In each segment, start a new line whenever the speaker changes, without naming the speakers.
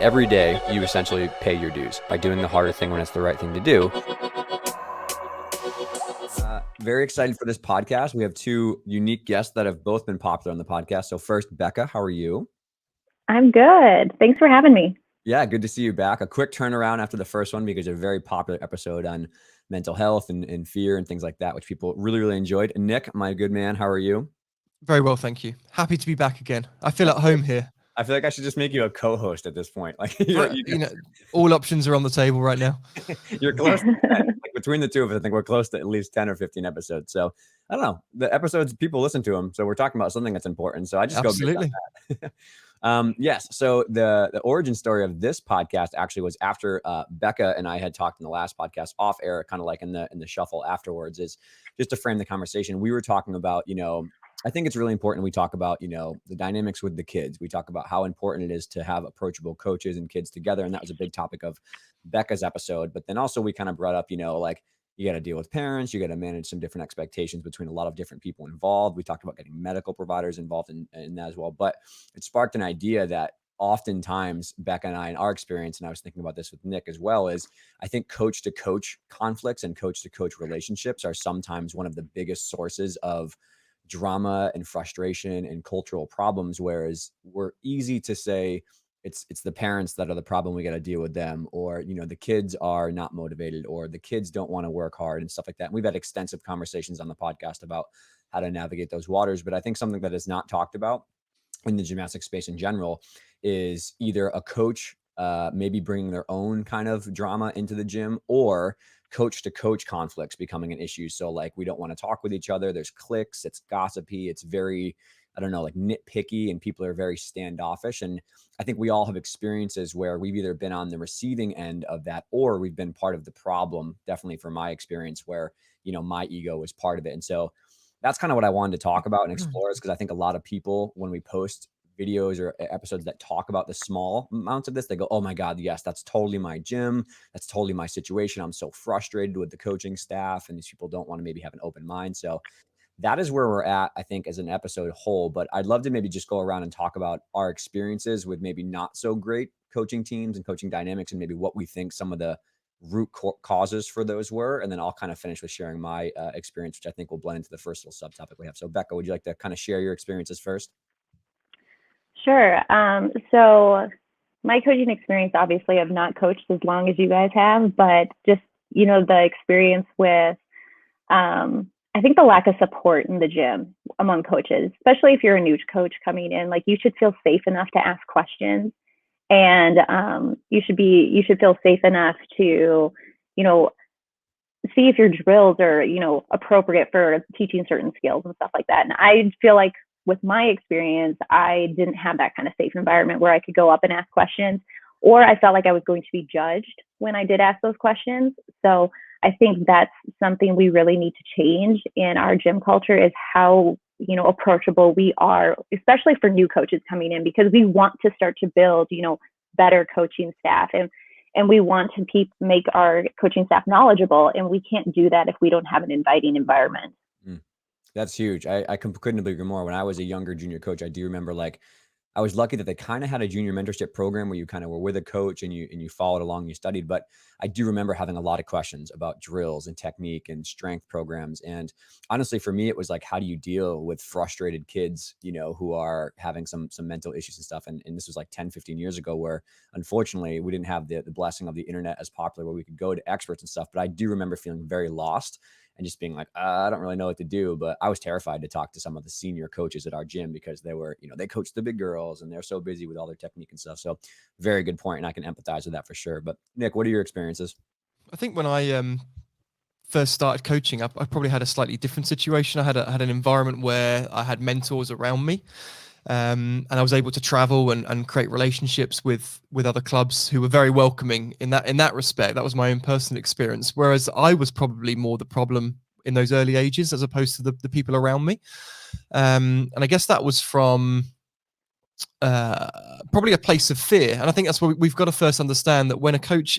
Every day, you essentially pay your dues by doing the harder thing when it's the right thing to do. Very excited for this podcast. We have two unique guests that have both been popular on the podcast. So first, Becca, how are you?
I'm good. Thanks for having me.
Yeah, good to see you back. A quick turnaround after the first one because a very popular episode on mental health and fear and things like that, which people really, really enjoyed. And Nick, my good man, how are you?
Very well, thank you. Happy to be back again. I feel at home here.
I feel like I should just make you a co-host at this point. Like,
all options are on the table right now.
You're close to 10. Like, between the two of us, I think we're close to at least 10 or 15 episodes. So I don't know. The episodes, people listen to them. So we're talking about something that's important. So I just
Absolutely.
go based on that. Yes. So the origin story of this podcast actually was after Becca and I had talked in the last podcast off air, kind of like in the shuffle afterwards, is just to frame the conversation. We were talking about, I think it's really important we talk about, the dynamics with the kids. We talk about how important it is to have approachable coaches and kids together. And that was a big topic of Becca's episode. But then also we kind of brought up, like you got to deal with parents. You got to manage some different expectations between a lot of different people involved. We talked about getting medical providers involved in that as well. But it sparked an idea that oftentimes Becca and I, in our experience, and I was thinking about this with Nick as well, is I think coach to coach conflicts and coach to coach relationships are sometimes one of the biggest sources of drama and frustration and cultural problems, whereas we're easy to say it's the parents that are the problem, we got to deal with them, or the kids are not motivated, or the kids don't want to work hard and stuff like that. And we've had extensive conversations on the podcast about how to navigate those waters. But I think something that is not talked about in the gymnastic space in general is either a coach maybe bringing their own kind of drama into the gym, or coach to coach conflicts becoming an issue. So like, we don't want to talk with each other. There's cliques, it's gossipy, it's very, I don't know, like nitpicky, and people are very standoffish. And I think we all have experiences where we've either been on the receiving end of that, or we've been part of the problem. Definitely from my experience where, my ego was part of it. And so that's kind of what I wanted to talk about and explore, is because I think a lot of people, when we post videos or episodes that talk about the small amounts of this, they go, oh my God, yes, that's totally my gym. That's totally my situation. I'm so frustrated with the coaching staff, and these people don't want to maybe have an open mind. So that is where we're at, I think, as an episode whole. But I'd love to maybe just go around and talk about our experiences with maybe not so great coaching teams and coaching dynamics, and maybe what we think some of the root causes for those were. And then I'll kind of finish with sharing my experience, which I think will blend into the first little subtopic we have. So Becca, would you like to kind of share your experiences first?
Sure. So my coaching experience, obviously, I've not coached as long as you guys have, but just, the experience with, I think the lack of support in the gym among coaches, especially if you're a new coach coming in, like you should feel safe enough to ask questions, and you should feel safe enough to, see if your drills are, appropriate for teaching certain skills and stuff like that. And I feel like with my experience, I didn't have that kind of safe environment where I could go up and ask questions, or I felt like I was going to be judged when I did ask those questions. So I think that's something we really need to change in our gym culture, is how, approachable we are, especially for new coaches coming in, because we want to start to build, better coaching staff, and we want to make our coaching staff knowledgeable. And we can't do that if we don't have an inviting environment.
That's huge. I couldn't agree more. When I was a younger junior coach, I do remember, like, I was lucky that they kind of had a junior mentorship program where you kind of were with a coach and you followed along, you studied. But I do remember having a lot of questions about drills and technique and strength programs. And honestly, for me, it was like, how do you deal with frustrated kids, who are having some mental issues and stuff. And this was like 10, 15 years ago, where unfortunately we didn't have the blessing of the internet as popular, where we could go to experts and stuff. But I do remember feeling very lost and just being like, I don't really know what to do. But I was terrified to talk to some of the senior coaches at our gym, because they were, they coached the big girls and they're so busy with all their technique and stuff. So very good point. And I can empathize with that for sure. But Nick, what are your experiences?
I think when I first started coaching, I probably had a slightly different situation. I had an environment where I had mentors around me. And I was able to travel and create relationships with other clubs who were very welcoming in that respect. That was my own personal experience. Whereas I was probably more the problem in those early ages, as opposed to the people around me. And I guess that was from probably a place of fear. And I think that's what we've got to first understand, that when a coach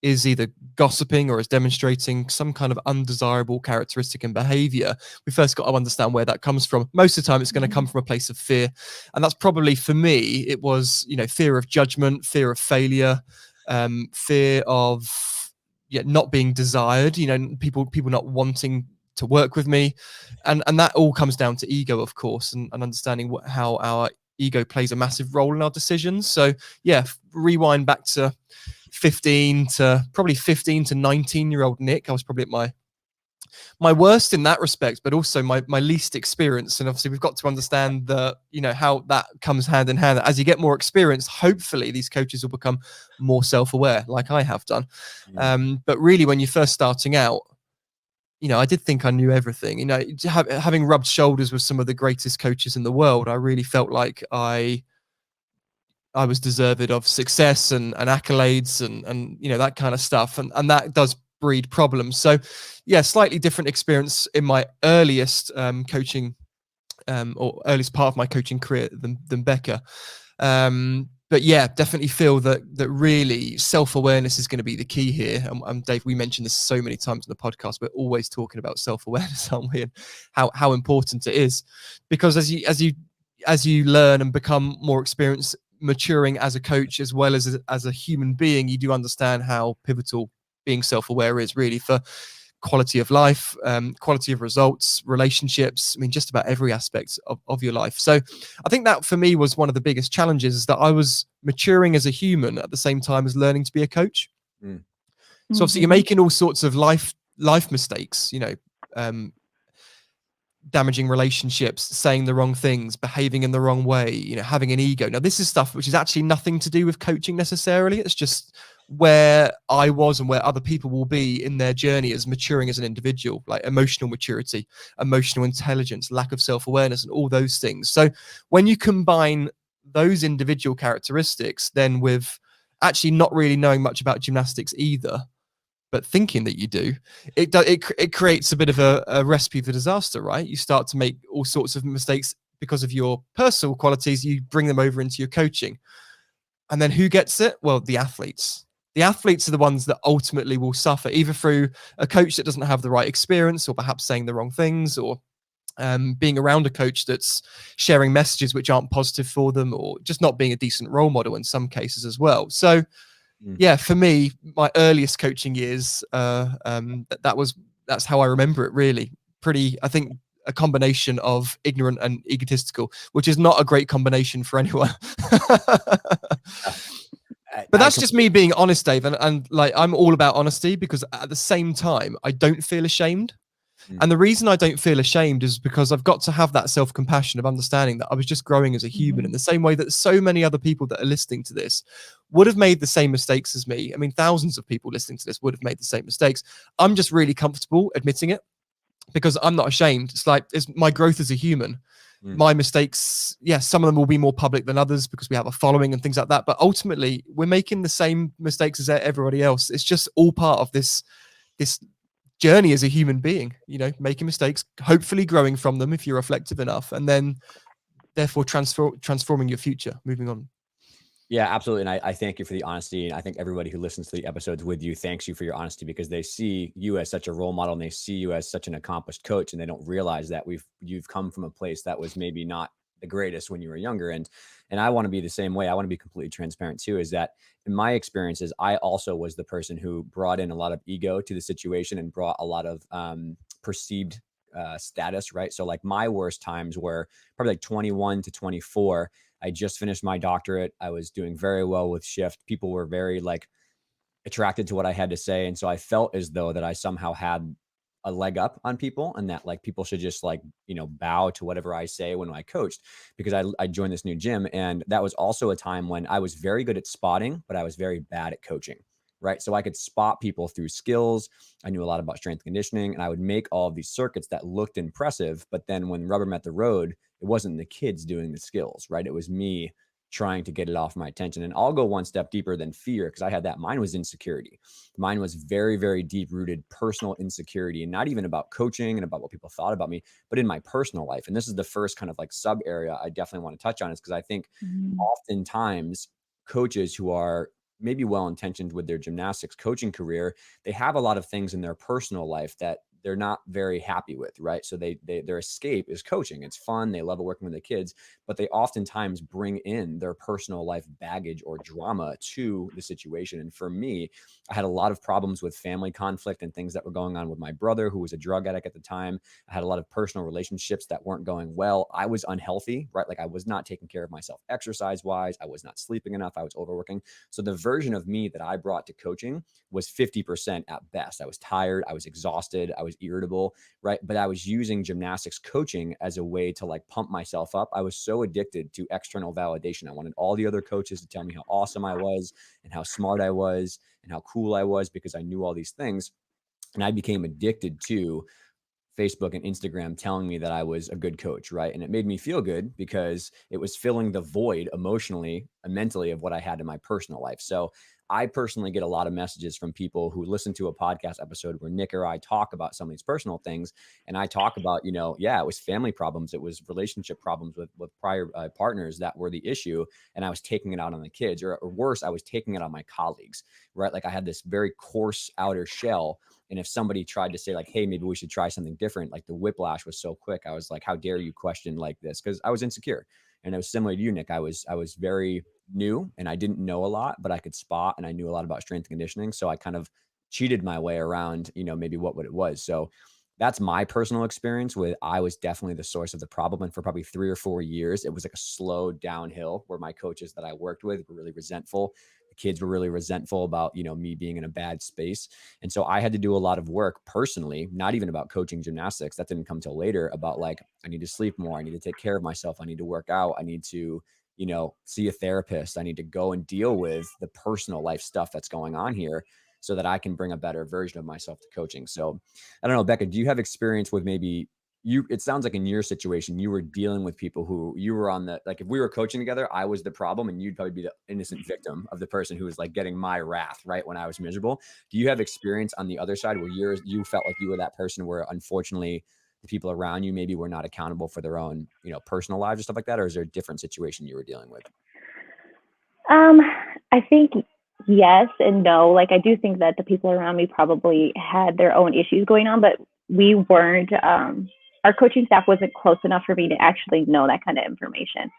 is either gossiping or is demonstrating some kind of undesirable characteristic and behavior, we first got to understand where that comes from. Most of the time, it's going to come from a place of fear. And that's probably, for me, it was, fear of judgment, fear of failure, fear of not being desired, people not wanting to work with me. And that all comes down to ego, of course, and understanding how our ego plays a massive role in our decisions. So rewind back to 15 to 19-year-old Nick. I was probably at my worst in that respect, but also my least experience. And obviously we've got to understand that, how that comes hand in hand. As you get more experience, hopefully these coaches will become more self-aware, like I have done. But really, when you're first starting out, I did think I knew everything. Having rubbed shoulders with some of the greatest coaches in the world, I really felt like I was deserved of success and accolades and that kind of stuff. And that does breed problems. So slightly different experience in my earliest coaching or earliest part of my coaching career than Becca. But definitely feel that really self-awareness is going to be the key here. And Dave, we mentioned this so many times in the podcast. We're always talking about self-awareness, aren't we? And how important it is, because as you learn and become more experienced, maturing as a coach as well as a human being, you do understand how pivotal being self-aware is really for quality of life, quality of results, relationships. I mean, just about every aspect of your life. So I think that for me was one of the biggest challenges, is that I was maturing as a human at the same time as learning to be a coach. So obviously you're making all sorts of life mistakes, damaging relationships, saying the wrong things, behaving in the wrong way, having an ego. Now, this is stuff which is actually nothing to do with coaching necessarily. It's just where I was and where other people will be in their journey as maturing as an individual, like emotional maturity, emotional intelligence, lack of self-awareness, and all those things. So when you combine those individual characteristics then with actually not really knowing much about gymnastics either, but thinking that you do, it creates a bit of a recipe for disaster, right? You start to make all sorts of mistakes because of your personal qualities. You bring them over into your coaching. And then who gets it? Well, the athletes. The athletes are the ones that ultimately will suffer, either through a coach that doesn't have the right experience, or perhaps saying the wrong things, or being around a coach that's sharing messages which aren't positive for them, or just not being a decent role model in some cases as well. So for me, my earliest coaching years, that's how I remember it, really. I think a combination of ignorant and egotistical, which is not a great combination for anyone. But that's just me being honest, Dave. And like, I'm all about honesty, because at the same time, I don't feel ashamed. And the reason I don't feel ashamed is because I've got to have that self-compassion of understanding that I was just growing as a human, in the same way that so many other people that are listening to this would have made the same mistakes as me. I mean, thousands of people listening to this would have made the same mistakes. I'm just really comfortable admitting it, because I'm not ashamed. It's like, it's my growth as a human. My mistakes, some of them will be more public than others because we have a following and things like that. But ultimately, we're making the same mistakes as everybody else. It's just all part of this journey as a human being, making mistakes, hopefully growing from them if you're reflective enough, and then therefore transforming your future, moving on.
Yeah, absolutely. And I thank you for the honesty. And I think everybody who listens to the episodes with you thanks you for your honesty, because they see you as such a role model and they see you as such an accomplished coach, and they don't realize that you've come from a place that was maybe not the greatest when you were younger. And I want to be the same way. I want to be completely transparent too, is that in my experiences, I also was the person who brought in a lot of ego to the situation and brought a lot of perceived status, right? So like my worst times were probably like 21 to 24. I just finished my doctorate. I was doing very well with shift. People were very like attracted to what I had to say. And so I felt as though that I somehow had a leg up on people, and that like people should just like, bow to whatever I say when I coached, because I joined this new gym. And that was also a time when I was very good at spotting, but I was very bad at coaching. Right. So I could spot people through skills. I knew a lot about strength conditioning, and I would make all of these circuits that looked impressive. But then when rubber met the road, it wasn't the kids doing the skills, right? It was me trying to get it off my attention. And I'll go one step deeper than fear, because I had that. Mine was insecurity. Mine was very, very deep rooted personal insecurity, and not even about coaching and about what people thought about me, but in my personal life. And this is the first kind of like sub area I definitely want to touch on, is because I think oftentimes coaches who are maybe well-intentioned with their gymnastics coaching career, they have a lot of things in their personal life that they're not very happy with, right? So their escape is coaching. It's fun. They love working with the kids, but they oftentimes bring in their personal life baggage or drama to the situation. And for me, I had a lot of problems with family conflict and things that were going on with my brother, who was a drug addict at the time. I had a lot of personal relationships that weren't going well. I was unhealthy, right? Like I was not taking care of myself exercise wise. I was not sleeping enough. I was overworking. So the version of me that I brought to coaching was 50% at best. I was tired. I was exhausted. I was irritable, right? But I was using gymnastics coaching as a way to like pump myself up. I was so addicted to external validation. I wanted all the other coaches to tell me how awesome I was and how smart I was and how cool I was because I knew all these things. And I became addicted to Facebook and Instagram telling me that I was a good coach, right? And it made me feel good because it was filling the void emotionally and mentally of what I had in my personal life. So I personally get a lot of messages from people who listen to a podcast episode where Nick or I talk about some of these personal things. And I talk about, yeah, it was family problems. It was relationship problems with prior partners that were the issue. And I was taking it out on the kids, or worse, I was taking it on my colleagues, right? Like I had this very coarse outer shell. And if somebody tried to say like, hey, maybe we should try something different, like the whiplash was so quick. I was like, how dare you question like this? Because I was insecure. And it was similar to you, Nick. I was very new and I didn't know a lot, but I could spot and I knew a lot about strength and conditioning. So I kind of cheated my way around, maybe what it was. So that's my personal experience with, I was definitely the source of the problem. And for probably 3 or 4 years, it was like a slow downhill where my coaches that I worked with were really resentful. The kids were really resentful about, me being in a bad space. And so I had to do a lot of work personally, not even about coaching gymnastics. That didn't come till later, about like, I need to sleep more. I need to take care of myself. I need to work out. I need to, see a therapist. I need to go and deal with the personal life stuff that's going on here so that I can bring a better version of myself to coaching. So I don't know, Becca, do you have experience with maybe it sounds like in your situation, you were dealing with people who you were on like if we were coaching together, I was the problem and you'd probably be the innocent victim of the person who was like getting my wrath, right? When I was miserable. Do you have experience on the other side where you felt like you were that person where unfortunately the people around you maybe were not accountable for their own, personal lives or stuff like that? Or is there a different situation you were dealing with?
I think yes and no. Like I do think that the people around me probably had their own issues going on, but we weren't, our coaching staff wasn't close enough for me to actually know that kind of information.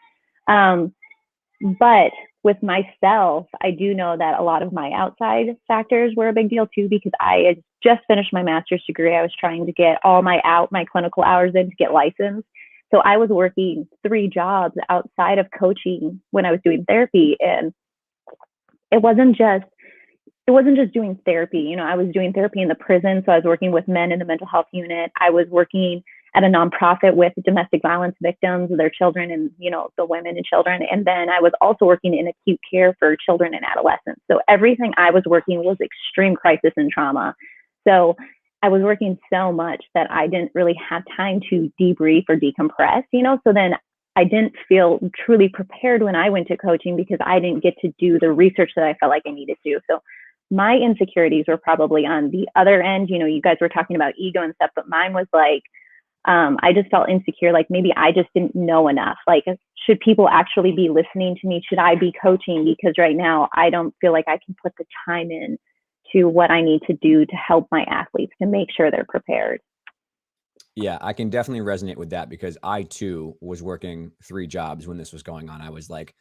But with myself, I do know that a lot of my outside factors were a big deal too, because I had just finished my master's degree. I was trying to get all my clinical hours in to get licensed. So I was working 3 jobs outside of coaching when I was doing therapy. And it wasn't just doing therapy. I was doing therapy in the prison. So I was working with men in the mental health unit. I was working at a nonprofit with domestic violence victims, their children, and, the women and children. And then I was also working in acute care for children and adolescents. So everything I was working was extreme crisis and trauma. So I was working so much that I didn't really have time to debrief or decompress, So then I didn't feel truly prepared when I went to coaching because I didn't get to do the research that I felt like I needed to. So my insecurities were probably on the other end. You guys were talking about ego and stuff, but mine was like, I just felt insecure. Like maybe I just didn't know enough. Like, should people actually be listening to me? Should I be coaching? Because right now I don't feel like I can put the time in to what I need to do to help my athletes to make sure they're prepared.
Yeah, I can definitely resonate with that because I too was working 3 jobs when this was going on. I was like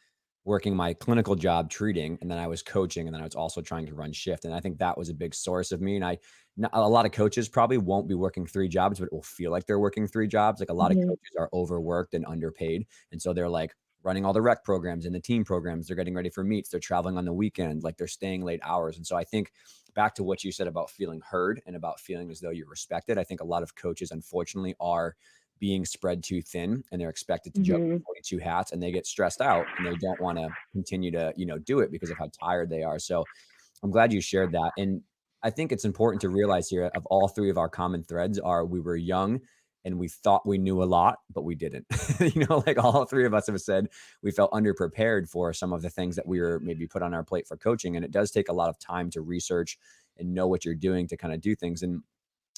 working my clinical job treating, and then I was coaching, and then I was also trying to run shift. And I think that was a big source of me. And a lot of coaches probably won't be working 3 jobs, but it will feel like they're working 3 jobs. Like a lot of coaches are overworked and underpaid. And so they're like running all the rec programs and the team programs. They're getting ready for meets. They're traveling on the weekend. Like they're staying late hours. And so I think back to what you said about feeling heard and about feeling as though you're respected, I think a lot of coaches, unfortunately, are being spread too thin and they're expected to juggle 42 hats and they get stressed out and they don't want to continue to, do it because of how tired they are. So I'm glad you shared that. And I think it's important to realize here of all 3 of our common threads are we were young and we thought we knew a lot, but we didn't. Like all 3 of us have said, we felt underprepared for some of the things that we were maybe put on our plate for coaching. And it does take a lot of time to research and know what you're doing to kind of do things. And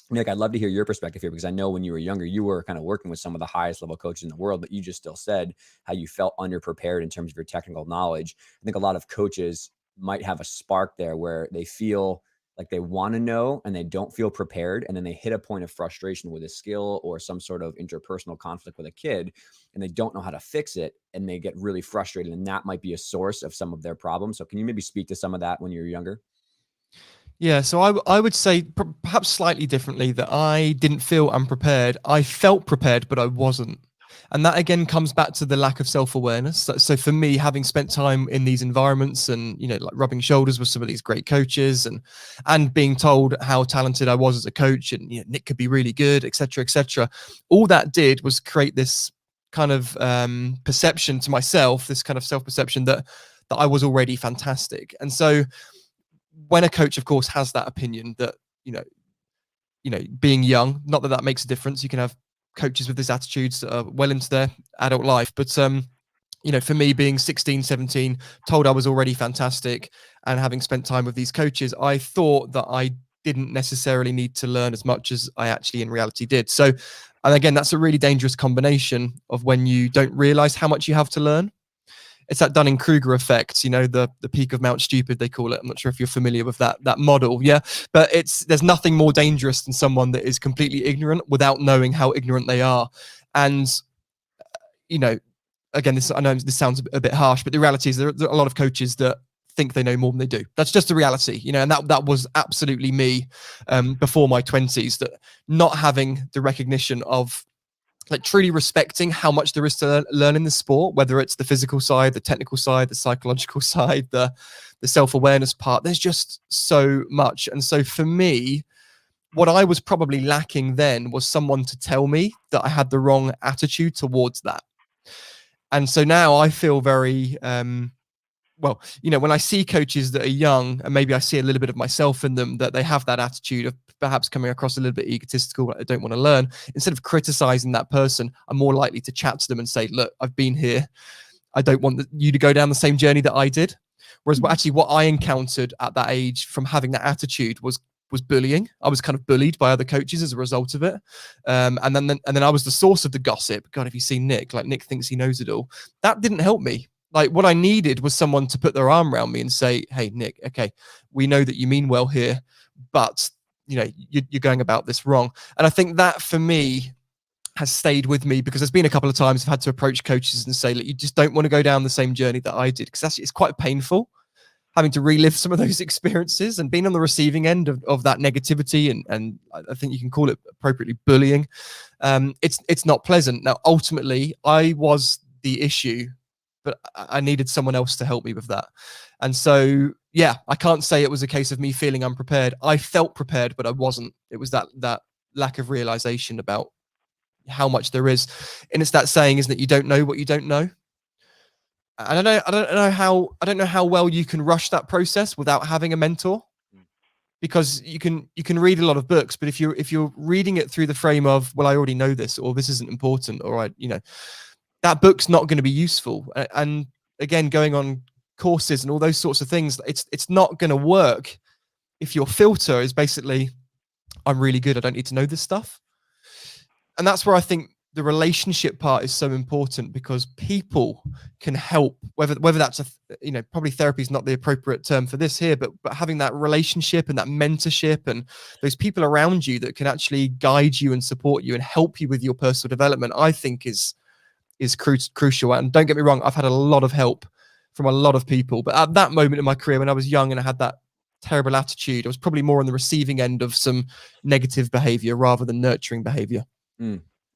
Nick, I'd love to hear your perspective here because I know when you were younger, you were kind of working with some of the highest level coaches in the world, but you just still said how you felt underprepared in terms of your technical knowledge. I think a lot of coaches might have a spark there where they feel like they want to know and they don't feel prepared. And then they hit a point of frustration with a skill or some sort of interpersonal conflict with a kid, and they don't know how to fix it. And they get really frustrated. And that might be a source of some of their problems. So can you maybe speak to some of that when you're younger?
Yeah, so I would say perhaps slightly differently that I didn't feel unprepared. I felt prepared, but I wasn't. And that again comes back to the lack of self-awareness. So for me, having spent time in these environments and, you know, like rubbing shoulders with some of these great coaches and being told how talented I was as a coach and, you know, Nick could be really good, et cetera, all that did was create this kind of perception to myself, this kind of self-perception that I was already fantastic. And so when a coach, of course, has that opinion that, being young, not that makes a difference. You can have coaches with these attitudes that are well into their adult life. But, for me being 16, 17, told I was already fantastic and having spent time with these coaches, I thought that I didn't necessarily need to learn as much as I actually in reality did. So, and again, that's a really dangerous combination of when you don't realize how much you have to learn. It's that Dunning-Kruger effect, the peak of Mount Stupid, they call it. I'm not sure if you're familiar with that model. Yeah. But there's nothing more dangerous than someone that is completely ignorant without knowing how ignorant they are. And, again, I know this sounds a bit harsh, but the reality is there are a lot of coaches that think they know more than they do. That's just the reality, and that was absolutely me before my 20s, that not having the recognition of, like, truly respecting how much there is to learn in the sport, whether it's the physical side, the technical side, the psychological side, the self-awareness part. There's just so much. And so for me, what I was probably lacking then was someone to tell me that I had the wrong attitude towards that. And so now I feel very, when I see coaches that are young, and maybe I see a little bit of myself in them, that they have that attitude of perhaps coming across a little bit egotistical, I don't want to learn. Instead of criticizing that person, I'm more likely to chat to them and say, look, I've been here. I don't want you to go down the same journey that I did. Whereas what I encountered at that age from having that attitude was bullying. I was kind of bullied by other coaches as a result of it. And then I was the source of the gossip. God, have you seen Nick? Like, Nick thinks he knows it all. That didn't help me. Like, what I needed was someone to put their arm around me and say, hey, Nick, okay, we know that you mean well here, but you're going about this wrong. And I think that for me has stayed with me, because there's been a couple of times I've had to approach coaches and say, look, you just don't want to go down the same journey that I did, because it's quite painful having to relive some of those experiences and being on the receiving end of that negativity. And I think you can call it appropriately bullying. It's not pleasant. Now, ultimately, I was the issue, but I needed someone else to help me with that. And so, yeah, I can't say it was a case of me feeling unprepared. I felt prepared, but I wasn't. It was that lack of realization about how much there is. And it's that saying, isn't it? You don't know what you don't know. I don't know how well you can rush that process without having a mentor, because you can read a lot of books, but if you're reading it through the frame of, well, I already know this, or this isn't important, or that book's not going to be useful. And again, going on courses and all those sorts of things, it's not going to work if your filter is basically, I'm really good, I don't need to know this stuff. And that's where I think the relationship part is so important, because people can help, whether that's probably therapy is not the appropriate term for this here, but having that relationship and that mentorship and those people around you that can actually guide you and support you and help you with your personal development, I think is crucial. And don't get me wrong, I've had a lot of help from a lot of people, but at that moment in my career, when I was young and I had that terrible attitude, I was probably more on the receiving end of some negative behavior rather than nurturing behavior.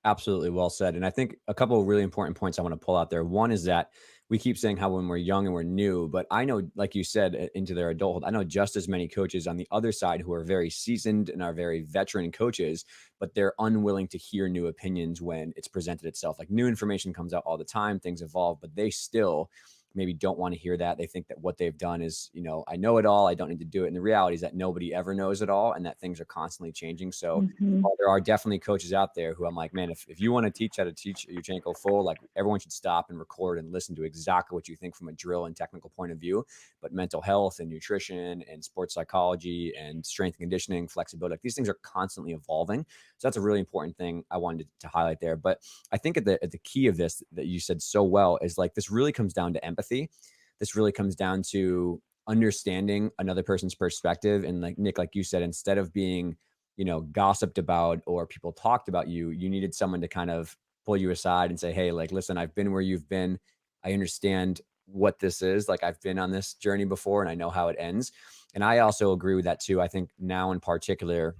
Absolutely. Well said. And I think a couple of really important points I want to pull out there. One is that we keep saying how when we're young and we're new, but I know, like you said, into their adulthood, I know just as many coaches on the other side who are very seasoned and are very veteran coaches, but they're unwilling to hear new opinions when it's presented itself. Like, new information comes out all the time, things evolve, but they still maybe don't want to hear that. They think that what they've done is, I know it all, I don't need to do it. And the reality is that nobody ever knows it all, and that things are constantly changing. So while there are definitely coaches out there who I'm like, man, if you want to teach how to teach Yurchenko full, like, everyone should stop and record and listen to exactly what you think from a drill and technical point of view. But mental health and nutrition and sports psychology and strength and conditioning, flexibility, like, these things are constantly evolving. So that's a really important thing I wanted to highlight there. But I think at the key of this that you said so well is, like, this really comes down to empathy. This really comes down to understanding another person's perspective. And like Nick, like you said, instead of being, gossiped about or people talked about you, you needed someone to kind of pull you aside and say, hey, like, listen, I've been where you've been. I understand what this is. Like, I've been on this journey before and I know how it ends. And I also agree with that too. I think now in particular,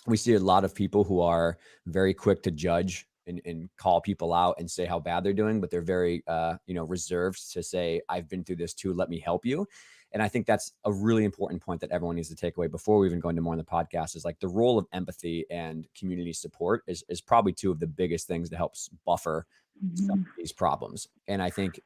we see a lot of people who are very quick to judge and call people out and say how bad they're doing, but they're very, reserved to say, I've been through this too. Let me help you. And I think that's a really important point that everyone needs to take away before we even go into more in the podcast, is like the role of empathy and community support is probably two of the biggest things that helps buffer some of these problems. And I think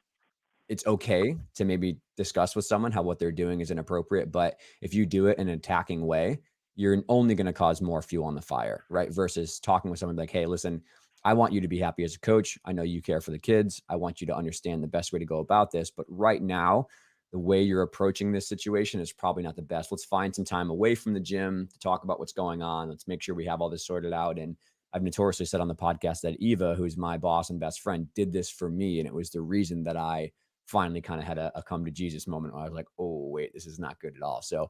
it's okay to maybe discuss with someone how what they're doing is inappropriate, but if you do it in an attacking way, you're only going to cause more fuel on the fire, right? Versus talking with someone like, hey, listen, I want you to be happy as a coach. I know you care for the kids. I want you to understand the best way to go about this. But right now, the way you're approaching this situation is probably not the best. Let's find some time away from the gym to talk about what's going on. Let's make sure we have all this sorted out. And I've notoriously said on the podcast that Eva, who's my boss and best friend, did this for me. And it was the reason that I finally kind of had a come to Jesus moment where I was like, oh, wait, this is not good at all. So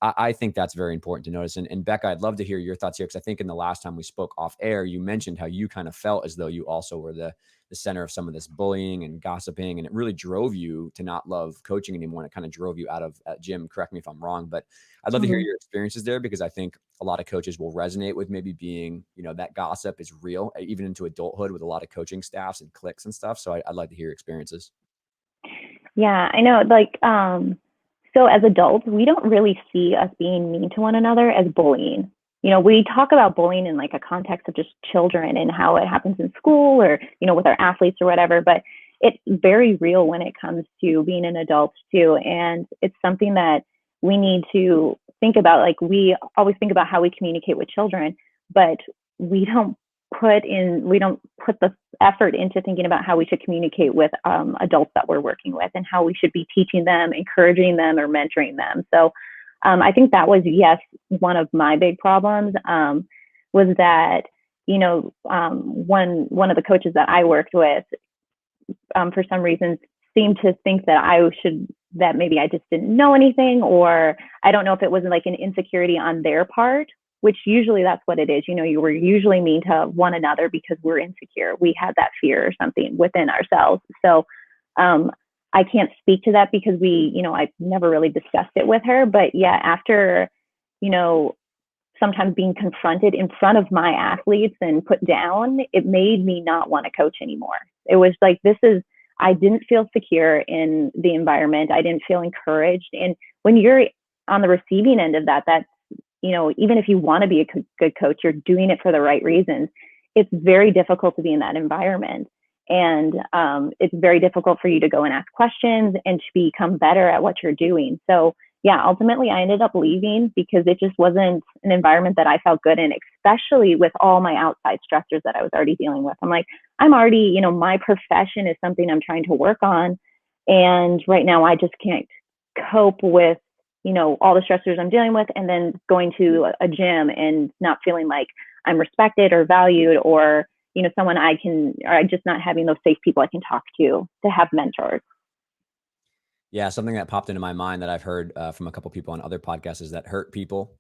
I think that's very important to notice. And Becca, I'd love to hear your thoughts here, because I think in the last time we spoke off air, you mentioned how you kind of felt as though you also were the center of some of this bullying and gossiping, and it really drove you to not love coaching anymore. And it kind of drove you out of gym. Correct me if I'm wrong, but I'd love to hear your experiences there, because I think a lot of coaches will resonate with maybe being, that gossip is real, even into adulthood with a lot of coaching staffs and cliques and stuff. So I'd like to hear your experiences.
Yeah, I know. Like, so as adults, we don't really see us being mean to one another as bullying. We talk about bullying in like a context of just children and how it happens in school or, with our athletes or whatever, but it's very real when it comes to being an adult too. And it's something that we need to think about. Like, we always think about how we communicate with children, but we don't put the effort into thinking about how we should communicate with adults that we're working with, and how we should be teaching them, encouraging them, or mentoring them. So I think that was, yes, one of my big problems, was that, one of the coaches that I worked with, for some reason, seemed to think that maybe I just didn't know anything, or I don't know if it was like an insecurity on their part, which usually that's what it is. You were usually mean to one another because we're insecure. We had that fear or something within ourselves. So I can't speak to that because I've never really discussed it with her. But yeah, after, sometimes being confronted in front of my athletes and put down, it made me not want to coach anymore. It was like, I didn't feel secure in the environment. I didn't feel encouraged. And when you're on the receiving end of that, that's, even if you want to be a good coach, you're doing it for the right reasons. It's very difficult to be in that environment. And it's very difficult for you to go and ask questions and to become better at what you're doing. So yeah, ultimately I ended up leaving because it just wasn't an environment that I felt good in, especially with all my outside stressors that I was already dealing with. I'm like, I'm already, my profession is something I'm trying to work on. And right now I just can't cope with, all the stressors I'm dealing with, and then going to a gym and not feeling like I'm respected or valued, or, someone or just not having those safe people I can talk to have mentors.
Yeah, something that popped into my mind that I've heard from a couple people on other podcasts is that hurt people,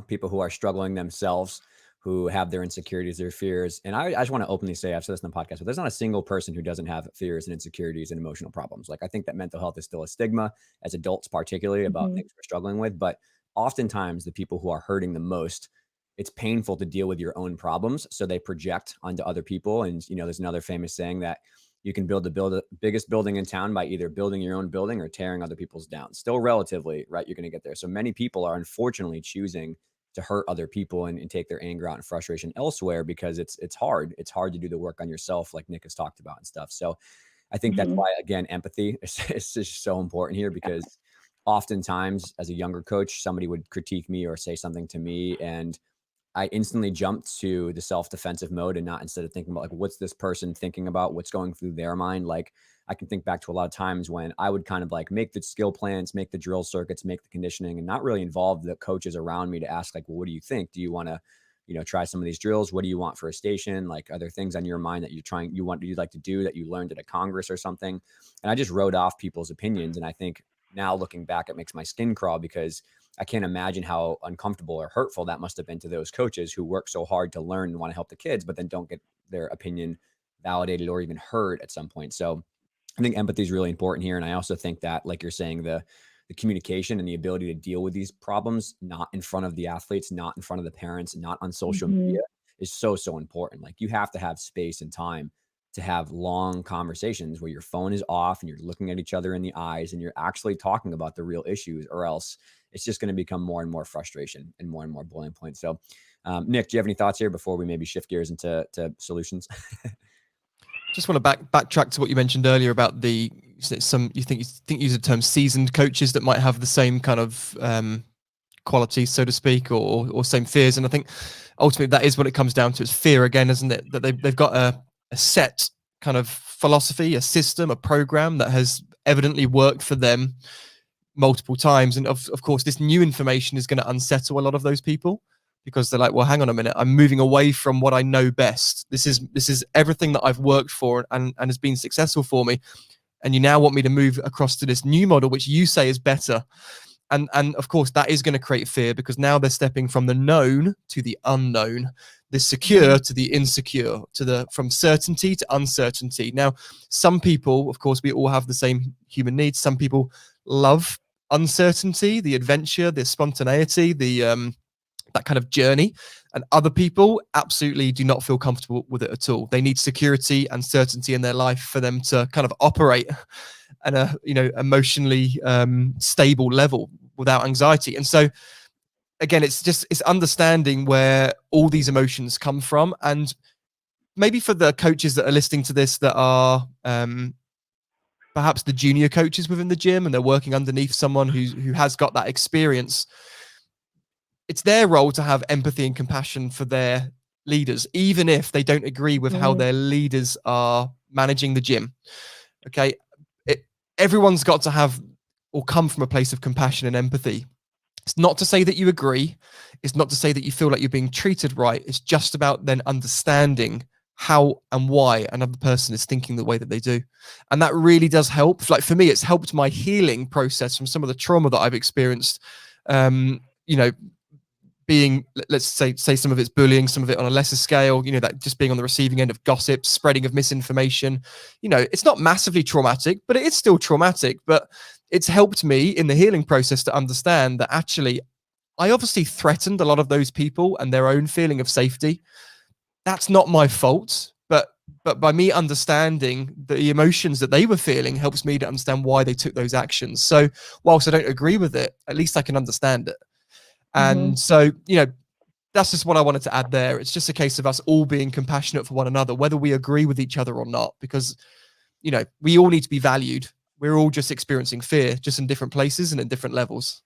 people who are struggling themselves, who have their insecurities, their fears. And I just want to openly say, I've said this in the podcast, but there's not a single person who doesn't have fears and insecurities and emotional problems. Like, I think that mental health is still a stigma as adults, particularly about things we're struggling with. But oftentimes the people who are hurting the most, it's painful to deal with your own problems. So they project onto other people. And, there's another famous saying that you can build the biggest building in town by either building your own building or tearing other people's down. Still relatively, right? You're going to get there. So many people are unfortunately choosing to hurt other people and take their anger out and frustration elsewhere, because it's hard. It's hard to do the work on yourself, like Nick has talked about and stuff. So I think that's why, again, empathy is just so important here, because oftentimes as a younger coach, somebody would critique me or say something to me, and I instantly jumped to the self-defensive mode, and not, instead of thinking about like, what's this person thinking about, what's going through their mind. Like, I can think back to a lot of times when I would kind of like make the skill plans, make the drill circuits, make the conditioning, and not really involve the coaches around me to ask like, well, what do you think? Do you want to, try some of these drills? What do you want for a station? Like, are there things on your mind that you'd like to do that you learned at a Congress or something? And I just wrote off people's opinions. And I think now looking back, it makes my skin crawl, because I can't imagine how uncomfortable or hurtful that must have been to those coaches who work so hard to learn and want to help the kids, but then don't get their opinion validated or even heard at some point. So I think empathy is really important here. And I also think that, like you're saying, the communication and the ability to deal with these problems, not in front of the athletes, not in front of the parents, not on social
Mm-hmm.
media, is so, so important. Like, you have to have space and time to have long conversations where your phone is off and you're looking at each other in the eyes and you're actually talking about the real issues, or else it's just going to become more and more frustration and more boiling points. So, Nick, do you have any thoughts here before we maybe shift gears into solutions?
Just want to backtrack to what you mentioned earlier about you think use the term seasoned coaches that might have the same kind of qualities, so to speak, or same fears. And I think ultimately that is what it comes down to, is fear again, isn't it? That they've got a set kind of philosophy, a system, a program that has evidently worked for them multiple times. And of course, this new information is going to unsettle a lot of those people, because they're like, well, hang on a minute, I'm moving away from what I know best. This is everything that I've worked for and has been successful for me. And you now want me to move across to this new model, which you say is better. And of course, that is going to create fear, because now they're stepping from the known to the unknown, the secure to the insecure, from certainty to uncertainty. Now, some people, of course, we all have the same human needs. Some people love uncertainty, the adventure, the spontaneity, that kind of journey, and other people absolutely do not feel comfortable with it at all. They need security and certainty in their life for them to kind of operate at a emotionally stable level without anxiety. And so again, it's understanding where all these emotions come from. And maybe for the coaches that are listening to this that are perhaps the junior coaches within the gym and they're working underneath someone who has got that experience, it's their role to have empathy and compassion for their leaders, even if they don't agree with how their leaders are managing the gym. Okay. Everyone's got to have or come from a place of compassion and empathy. It's not to say that you agree. It's not to say that you feel like you're being treated right. It's just about then understanding how and why another person is thinking the way that they do. And that really does help. Like for me, it's helped my healing process from some of the trauma that I've experienced. Being, let's say some of it's bullying, some of it on a lesser scale, that just being on the receiving end of gossip, spreading of misinformation. It's not massively traumatic, but it is still traumatic. But it's helped me in the healing process to understand that actually I obviously threatened a lot of those people and their own feeling of safety. That's not my fault, but by me understanding the emotions that they were feeling helps me to understand why they took those actions. So whilst I don't agree with it, at least I can understand it. And so, that's just what I wanted to add there. It's just a case of us all being compassionate for one another, whether we agree with each other or not, because, we all need to be valued. We're all just experiencing fear, just in different places and in different levels.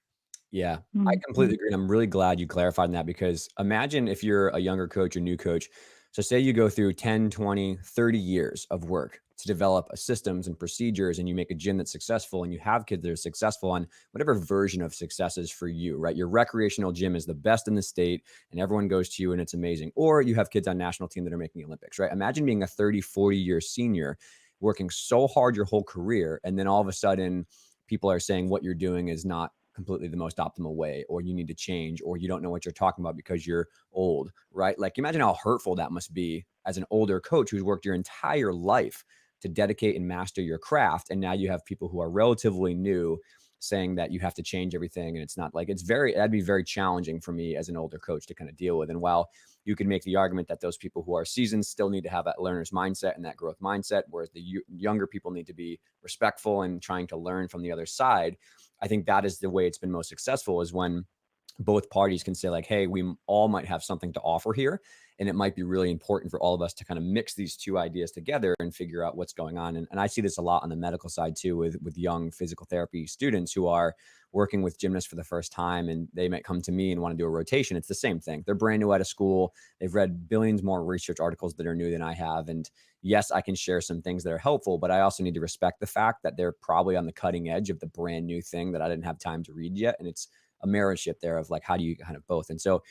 Yeah, I completely agree. And I'm really glad you clarified that, because imagine if you're a younger coach or new coach. So say you go through 10, 20, 30 years of work to develop systems and procedures, and you make a gym that's successful, and you have kids that are successful on whatever version of success is for you, right? Your recreational gym is the best in the state and everyone goes to you and it's amazing. Or you have kids on national team that are making Olympics, right? Imagine being a 30, 40-year senior, working so hard your whole career, and then all of a sudden people are saying what you're doing is not completely the most optimal way, or you need to change, or you don't know what you're talking about because you're old, right? Like, imagine how hurtful that must be as an older coach who's worked your entire life to dedicate and master your craft. And now you have people who are relatively new saying that you have to change everything. And it's not like, that'd be very challenging for me as an older coach to kind of deal with. And while you could make the argument that those people who are seasoned still need to have that learner's mindset and that growth mindset, whereas the younger people need to be respectful and trying to learn from the other side, I think that is the way it's been most successful, is when both parties can say like, hey, we all might have something to offer here. And it might be really important for all of us to kind of mix these two ideas together and figure out what's going on. And I see this a lot on the medical side too, with young physical therapy students who are working with gymnasts for the first time, and they might come to me and want to do a rotation. It's the same thing. They're brand new out of school. They've read billions more research articles that are new than I have. And yes, I can share some things that are helpful, but I also need to respect the fact that they're probably on the cutting edge of the brand new thing that I didn't have time to read yet. And it's a marriage there of like, how do you kind of both? And so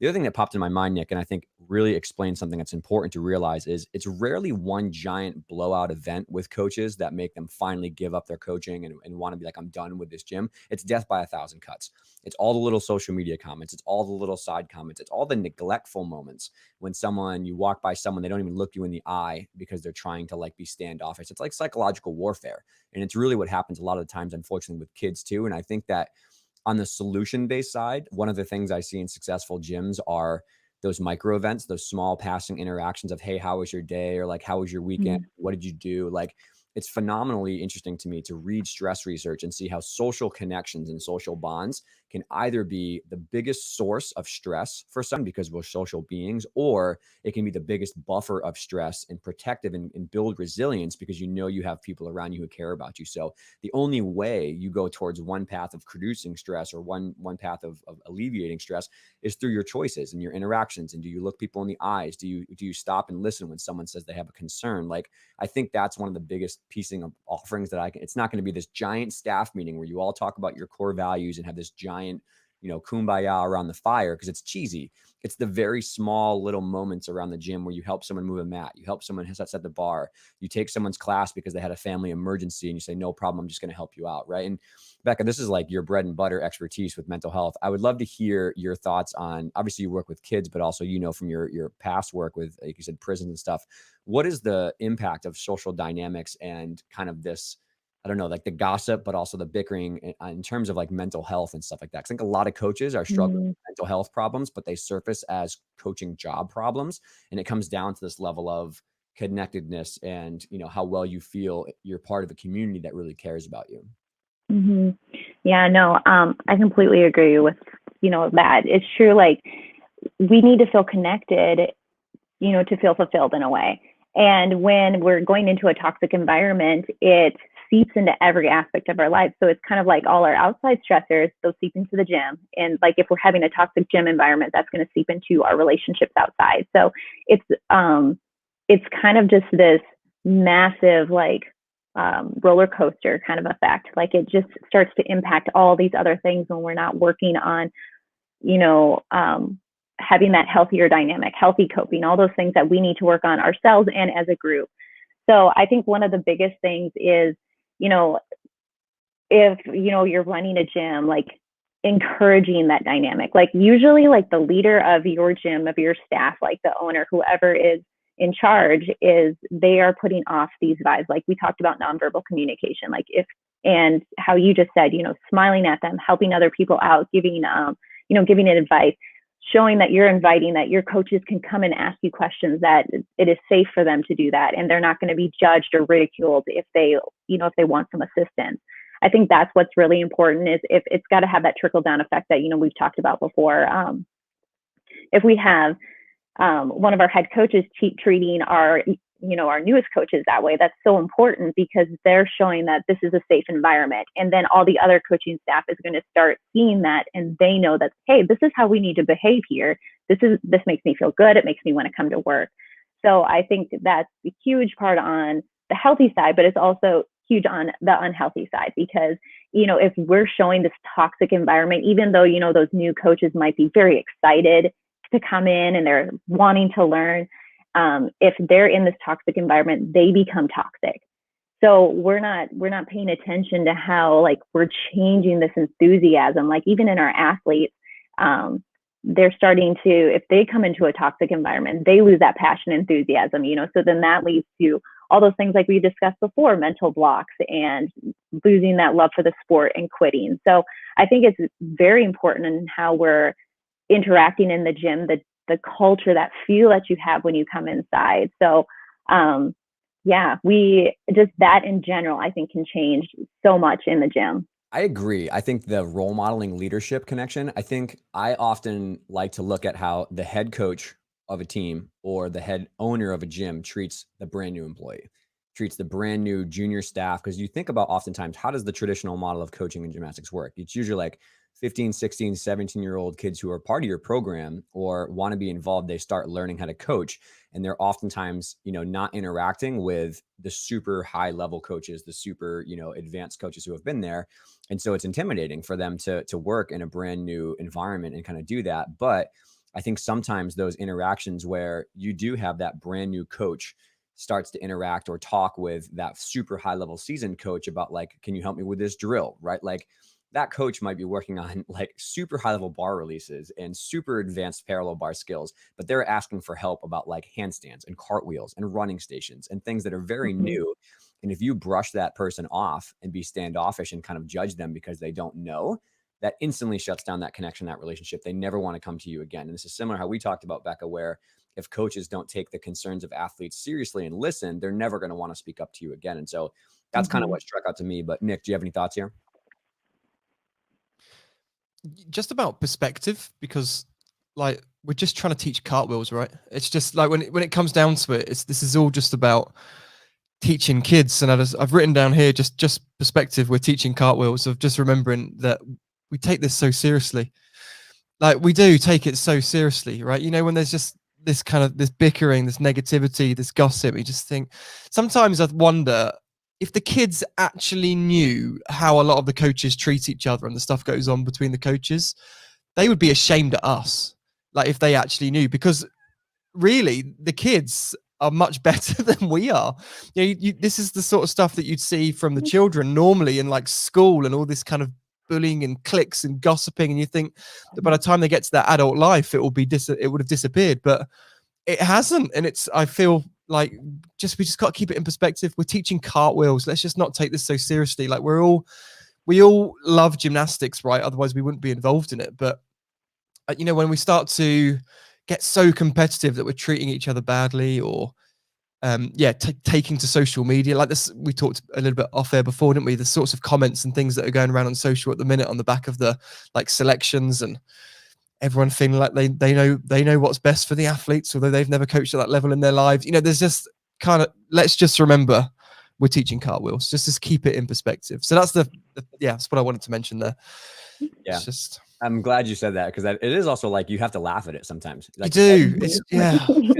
The other thing that popped in my mind, Nick, and I think really explains something that's important to realize, is it's rarely one giant blowout event with coaches that make them finally give up their coaching and want to be like, I'm done with this gym. It's death by 1,000 cuts. It's all the little social media comments. It's all the little side comments. It's all the neglectful moments when you walk by someone, they don't even look you in the eye because they're trying to like be standoffish. It's like psychological warfare. And it's really what happens a lot of the times, unfortunately, with kids too. And I think that on the solution-based side, one of the things I see in successful gyms are those micro events, those small passing interactions of, hey, how was your day? Or like, how was your weekend?
Mm-hmm.
What did you do? Like, it's phenomenally interesting to me to read stress research and see how social connections and social bonds can either be the biggest source of stress for some because we're social beings, or it can be the biggest buffer of stress and protective and build resilience because you have people around you who care about you. So the only way you go towards one path of producing stress or one path of alleviating stress is through your choices and your interactions. And do you look people in the eyes? Do you stop and listen when someone says they have a concern? Like, I think that's one of the biggest piecing of offerings that it's not going to be this giant staff meeting where you all talk about your core values and have this giant, kumbaya around the fire, because it's cheesy. It's the very small little moments around the gym where you help someone move a mat, you help someone set the bar, you take someone's class because they had a family emergency and you say, no problem, I'm just going to help you out. Right. And Becca, this is like your bread and butter expertise with mental health. I would love to hear your thoughts on, obviously you work with kids, but also, from your past work with, like you said, prisons and stuff. What is the impact of social dynamics and kind of this, I don't know, like the gossip, but also the bickering in terms of like mental health and stuff like that? 'Cause I think a lot of coaches are struggling with mental health problems, but they surface as coaching job problems. And it comes down to this level of connectedness and, how well you feel you're part of a community that really cares about you.
Mm-hmm. Yeah, no, I completely agree with, that. It's true. Like, we need to feel connected, to feel fulfilled in a way. And when we're going into a toxic environment, it seeps into every aspect of our life. So it's kind of like all our outside stressors, those seep into the gym. And like, if we're having a toxic gym environment, that's going to seep into our relationships outside. So it's kind of just this massive, like, roller coaster kind of effect. Like, it just starts to impact all these other things when we're not working on, having that healthier dynamic, healthy coping, all those things that we need to work on ourselves and as a group. So I think one of the biggest things is, if, you're running a gym, like, encouraging that dynamic. Like, usually, like, the leader of your gym, of your staff, like the owner, whoever is in charge, is they are putting off these vibes. Like we talked about nonverbal communication, and how you just said, smiling at them, helping other people out, giving advice, showing that you're inviting, that your coaches can come and ask you questions, that it is safe for them to do that. And they're not going to be judged or ridiculed if they want some assistance. I think that's what's really important, is if it's got to have that trickle down effect that, we've talked about before. If we have one of our head coaches treating our newest coaches that way, that's so important, because they're showing that this is a safe environment. And then all the other coaching staff is going to start seeing that, and they know that, hey, this is how we need to behave here. This makes me feel good. It makes me want to come to work. So I think that's a huge part on the healthy side, but it's also huge on the unhealthy side, because, if we're showing this toxic environment, even though, those new coaches might be very excited to come in and they're wanting to learn, if they're in this toxic environment, they become toxic. So we're not paying attention to how, like, we're changing this enthusiasm. Like, even in our athletes, they're starting to, if they come into a toxic environment, they lose that passion, enthusiasm, so then that leads to all those things like we discussed before, mental blocks and losing that love for the sport and quitting. So I think it's very important in how we're interacting in the gym, the culture, that feel that you have when you come inside. So we just, that in general, I think, can change so much in the gym.
I agree. I think the role modeling leadership connection, I think I often like to look at how the head coach of a team or the head owner of a gym treats the brand new employee, treats the brand new junior staff. Because you think about oftentimes, how does the traditional model of coaching in gymnastics work? It's usually like 15, 16, 17-year-old kids who are part of your program or want to be involved. They start learning how to coach. And they're oftentimes, not interacting with the super high level coaches, the super, advanced coaches who have been there. And so it's intimidating for them to work in a brand new environment and kind of do that. But I think sometimes those interactions where you do have that brand new coach starts to interact or talk with that super high level seasoned coach about like, can you help me with this drill? Right. Like that coach might be working on like super high level bar releases and super advanced parallel bar skills, but they're asking for help about like handstands and cartwheels and running stations and things that are very new. And if you brush that person off and be standoffish and kind of judge them because they don't know, that instantly shuts down that connection, that relationship. They never want to come to you again. And this is similar how we talked about, Becca, where if coaches don't take the concerns of athletes seriously and listen, they're never going to want to speak up to you again. And so that's kind of what struck out to me. But Nick, do you have any thoughts here?
Just about perspective, because like we're just trying to teach cartwheels, right? It's just like when it comes down to it, this is all just about teaching kids. And I've written down here just perspective. We're teaching cartwheels, of just remembering that we take this so seriously. Like we do take it so seriously, right? You know, when there's just this kind of this bickering, this negativity, this gossip, you just think sometimes I wonder if the kids actually knew how a lot of the coaches treat each other and the stuff goes on between the coaches, they would be ashamed at us. Like if they actually knew, because really the kids are much better than we are. You know, this is the sort of stuff that you'd see from the children normally in like school and all this kind of bullying and cliques and gossiping. And you think that by the time they get to their adult life, it would have disappeared, but it hasn't. And I feel like we just got to keep it in perspective. We're teaching cartwheels. Let's just not take this so seriously. Like we all love gymnastics, right? Otherwise we wouldn't be involved in it. But you know, when we start to get so competitive that we're treating each other badly, or taking to social media like this, we talked a little bit off air before, didn't we? The sorts of comments and things that are going around on social at the minute on the back of the like selections, and everyone feeling like they know what's best for the athletes, although they've never coached at that level in their lives. You know, there's just kind of, let's just remember we're teaching cartwheels. Just keep it in perspective. So that's that's what I wanted to mention there.
Yeah. I'm glad you said that, because it is also like you have to laugh at it sometimes. Like,
you do.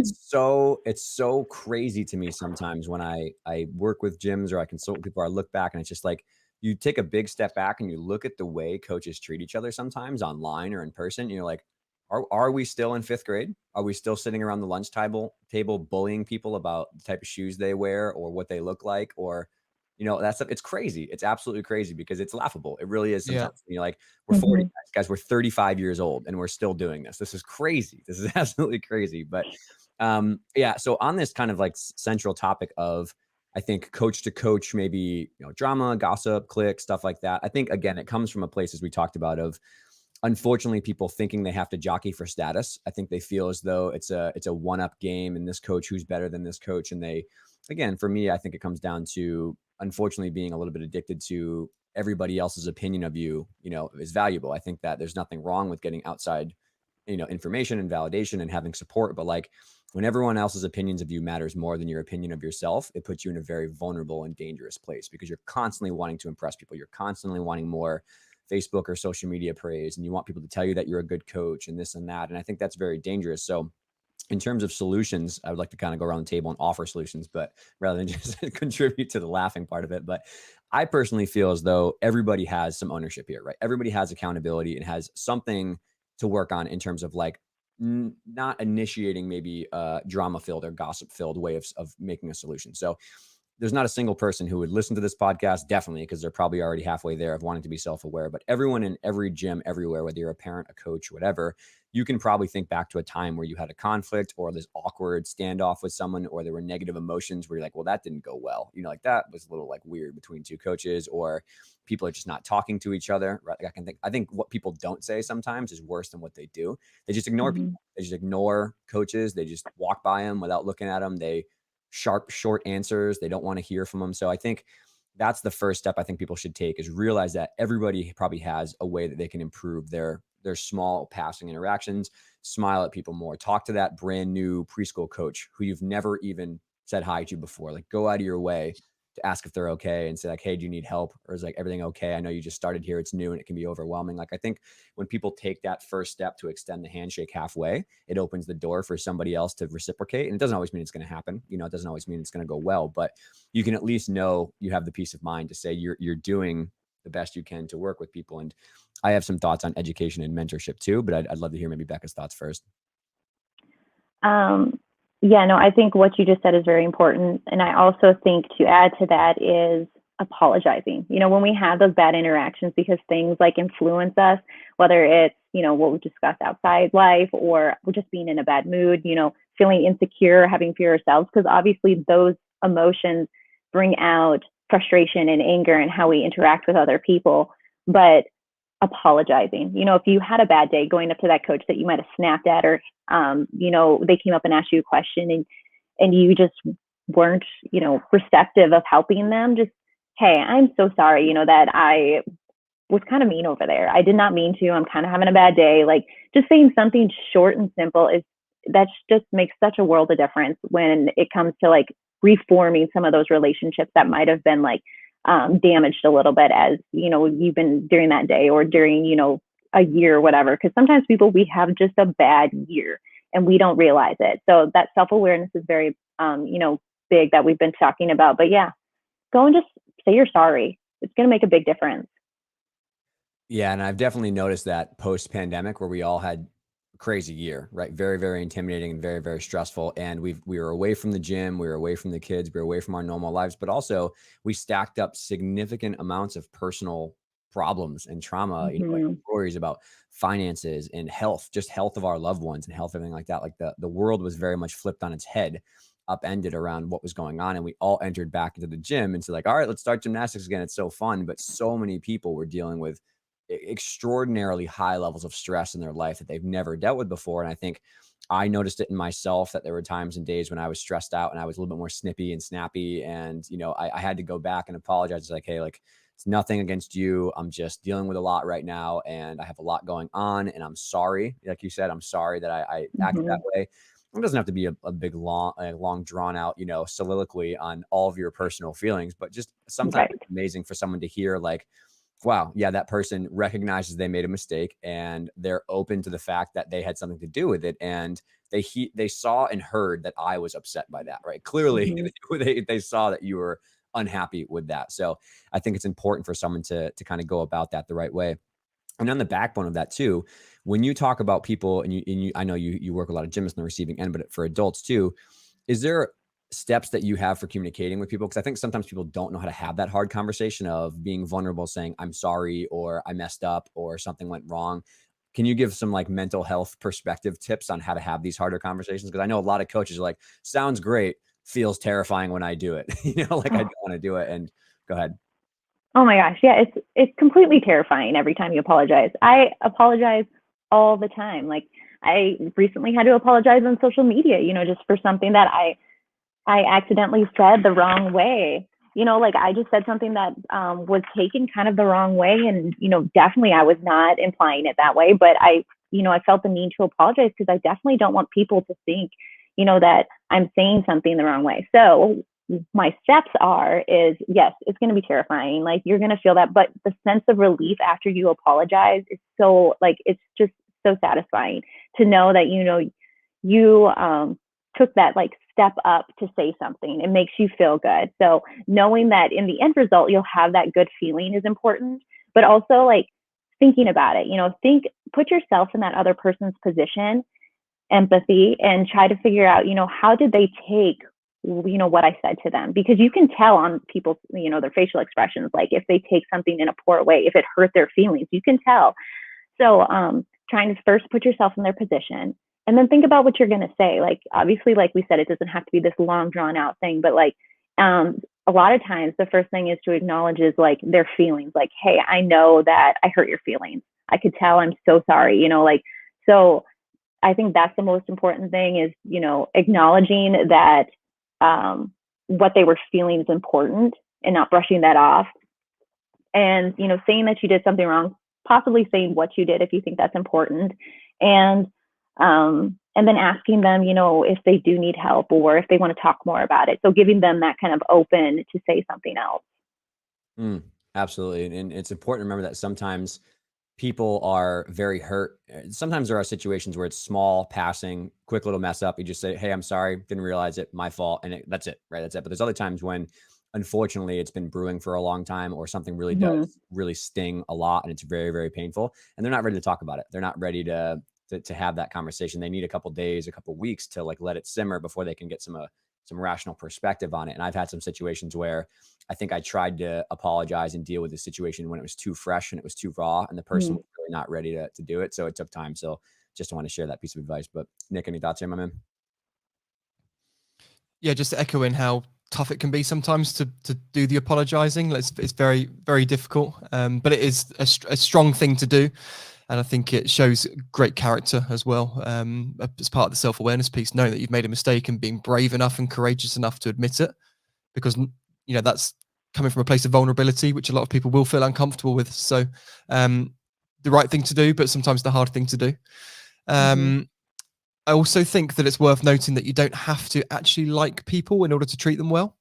It's so crazy to me sometimes when I work with gyms or I consult with people, I look back and it's just like, you take a big step back and you look at the way coaches treat each other sometimes online or in person. And you're like, are we still in 5th grade? Are we still sitting around the lunch table bullying people about the type of shoes they wear or what they look like? Or, you know, it's crazy. It's absolutely crazy because it's laughable. It really is sometimes. You're like, we're 40 guys, we're 35 years old and we're still doing this. This is crazy. This is absolutely crazy. But so on this kind of like central topic of, I think, coach to coach, maybe, you know, drama, gossip, click, stuff like that. I think, again, it comes from a place, as we talked about, of unfortunately people thinking they have to jockey for status. I think they feel as though it's a one-up game and this coach who's better than this coach. And they, again, for me, I think it comes down to, unfortunately, being a little bit addicted to everybody else's opinion of you, you know, is valuable. I think that there's nothing wrong with getting outside, you know, information and validation and having support. But like, when everyone else's opinions of you matters more than your opinion of yourself, it puts you in a very vulnerable and dangerous place, because you're constantly wanting to impress people. You're constantly wanting more Facebook or social media praise, and you want people to tell you that you're a good coach and this and that. And I think that's very dangerous. So in terms of solutions, I would like to kind of go around the table and offer solutions, but rather than just contribute to the laughing part of it. But I personally feel as though everybody has some ownership here, right? Everybody has accountability and has something to work on in terms of like, not initiating maybe a drama filled or gossip filled way of making a solution. So there's not a single person who would listen to this podcast, definitely, because they're probably already halfway there of wanting to be self-aware. But everyone in every gym, everywhere, whether you're a parent, a coach, whatever, you can probably think back to a time where you had a conflict or this awkward standoff with someone, or there were negative emotions where you're like, well, that didn't go well. You know, like that was a little like weird between two coaches, or people are just not talking to each other. Right? Like I think what people don't say sometimes is worse than what they do. They just ignore people. They just ignore coaches. They just walk by them without looking at them. They sharp, short answers. They don't want to hear from them. So I think that's the first step I think people should take, is realize that everybody probably has a way that they can improve their small passing interactions, smile at people more, talk to that brand new preschool coach who you've never even said hi to before. Like, go out of your way to ask if they're okay and say like, hey, do you need help? Or is like everything okay? I know you just started here. It's new and it can be overwhelming. Like, I think when people take that first step to extend the handshake halfway, it opens the door for somebody else to reciprocate. And it doesn't always mean it's going to happen. You know, it doesn't always mean it's going to go well, but you can at least know you have the peace of mind to say you're doing the best you can to work with people. And I have some thoughts on education and mentorship too, but I'd love to hear maybe Becca's thoughts first.
Yeah, no, I think what you just said is very important. And I also think to add to that is apologizing. When we have those bad interactions because things like influence us, whether it's, what we discuss outside life or we're just being in a bad mood, feeling insecure, having fear ourselves, because obviously those emotions bring out frustration and anger and how we interact with other people. But apologizing. If you had a bad day going up to that coach that you might have snapped at, or they came up and asked you a question and you just weren't, receptive of helping them, just, hey, I'm so sorry, that I was kind of mean over there. I did not mean to. I'm kind of having a bad day. Like, just saying something short and simple that just makes such a world of difference when it comes to like reforming some of those relationships that might have been like damaged a little bit as, you've been during that day or during, a year or whatever. Because sometimes we have just a bad year and we don't realize it. So that self-awareness is very, big that we've been talking about. But yeah, go and just say you're sorry. It's going to make a big difference.
Yeah. And I've definitely noticed that post-pandemic where we all had a crazy year, right? Very, very intimidating and very, very stressful. And we were away from the gym, we were away from the kids, we were away from our normal lives, but also we stacked up significant amounts of personal problems and trauma, like stories about finances and health, just health of our loved ones and health, everything like that. Like the world was very much flipped on its head, upended around what was going on. And we all entered back into the gym and said like, all right, let's start gymnastics again. It's so fun. But so many people were dealing with extraordinarily high levels of stress in their life that they've never dealt with before. And I think I noticed it in myself that there were times and days when I was stressed out and I was a little bit more snippy and snappy. And, I had to go back and apologize. It's like, hey, like, it's nothing against you. I'm just dealing with a lot right now and I have a lot going on and I'm sorry. Like you said, I'm sorry that I acted that way. It doesn't have to be a big, long drawn out, soliloquy on all of your personal feelings, but just sometimes it's amazing for someone to hear like, wow, yeah, that person recognizes they made a mistake and they're open to the fact that they had something to do with it. And they saw and heard that I was upset by that, right? Clearly they saw that you were unhappy with that. So I think it's important for someone to kind of go about that the right way. And on the backbone of that too, when you talk about people and you I know you work a lot of gymnasts on the receiving end, but for adults too, is there steps that you have for communicating with people? Because I think sometimes people don't know how to have that hard conversation of being vulnerable, saying, I'm sorry, or I messed up, or something went wrong. Can you give some like mental health perspective tips on how to have these harder conversations? Because I know a lot of coaches are like, sounds great, feels terrifying when I do it. Like I don't want to do it. And go ahead.
Oh my gosh. Yeah. It's completely terrifying every time you apologize. I apologize all the time. Like, I recently had to apologize on social media, just for something that I accidentally said the wrong way. Like, I just said something that was taken kind of the wrong way. And, definitely I was not implying it that way, but I felt the need to apologize because I definitely don't want people to think, that I'm saying something the wrong way. So my steps is yes, it's going to be terrifying. Like, you're going to feel that, but the sense of relief after you apologize is so, like, it's just so satisfying to know that, you took that like step up to say something. It makes you feel good. So knowing that in the end result, you'll have that good feeling is important, but also like thinking about it, put yourself in that other person's position, empathy, and try to figure out, how did they take, what I said to them? Because you can tell on people's, their facial expressions, like if they take something in a poor way, if it hurt their feelings, you can tell. So trying to first put yourself in their position and then think about what you're going to say. Like, obviously, like we said, it doesn't have to be this long drawn out thing, but like a lot of times the first thing is to acknowledge is like their feelings. Like, hey, I know that I hurt your feelings. I could tell. I'm so sorry. So I think that's the most important thing is, acknowledging that what they were feeling is important and not brushing that off. And, saying that you did something wrong, possibly saying what you did if you think that's important. And then asking them, if they do need help or if they want to talk more about it. So giving them that kind of open to say something else.
Absolutely. And it's important to remember that sometimes people are very hurt. Sometimes there are situations where it's small, passing, quick little mess up. You just say, hey, I'm sorry, didn't realize it, my fault. And that's it, right? That's it. But there's other times when, unfortunately, it's been brewing for a long time or something really does really sting a lot and it's very, very painful. And they're not ready to talk about it. They're not ready to to have that conversation. They need a couple days, a couple weeks to like let it simmer before they can get some rational perspective on it. And I've had some situations where I think I tried to apologize and deal with the situation when it was too fresh and it was too raw, and the person was really not ready to do it. So it took time. So just want to share that piece of advice. But Nick, any thoughts here, my man?
Yeah, just echoing how tough it can be sometimes to do the apologizing. It's very, very difficult, but it is a strong thing to do. And I think it shows great character as well, as part of the self-awareness piece, knowing that you've made a mistake and being brave enough and courageous enough to admit it, because, you know, that's coming from a place of vulnerability, which a lot of people will feel uncomfortable with. So the right thing to do, but sometimes the hard thing to do. I also think that it's worth noting that you don't have to actually like people in order to treat them well.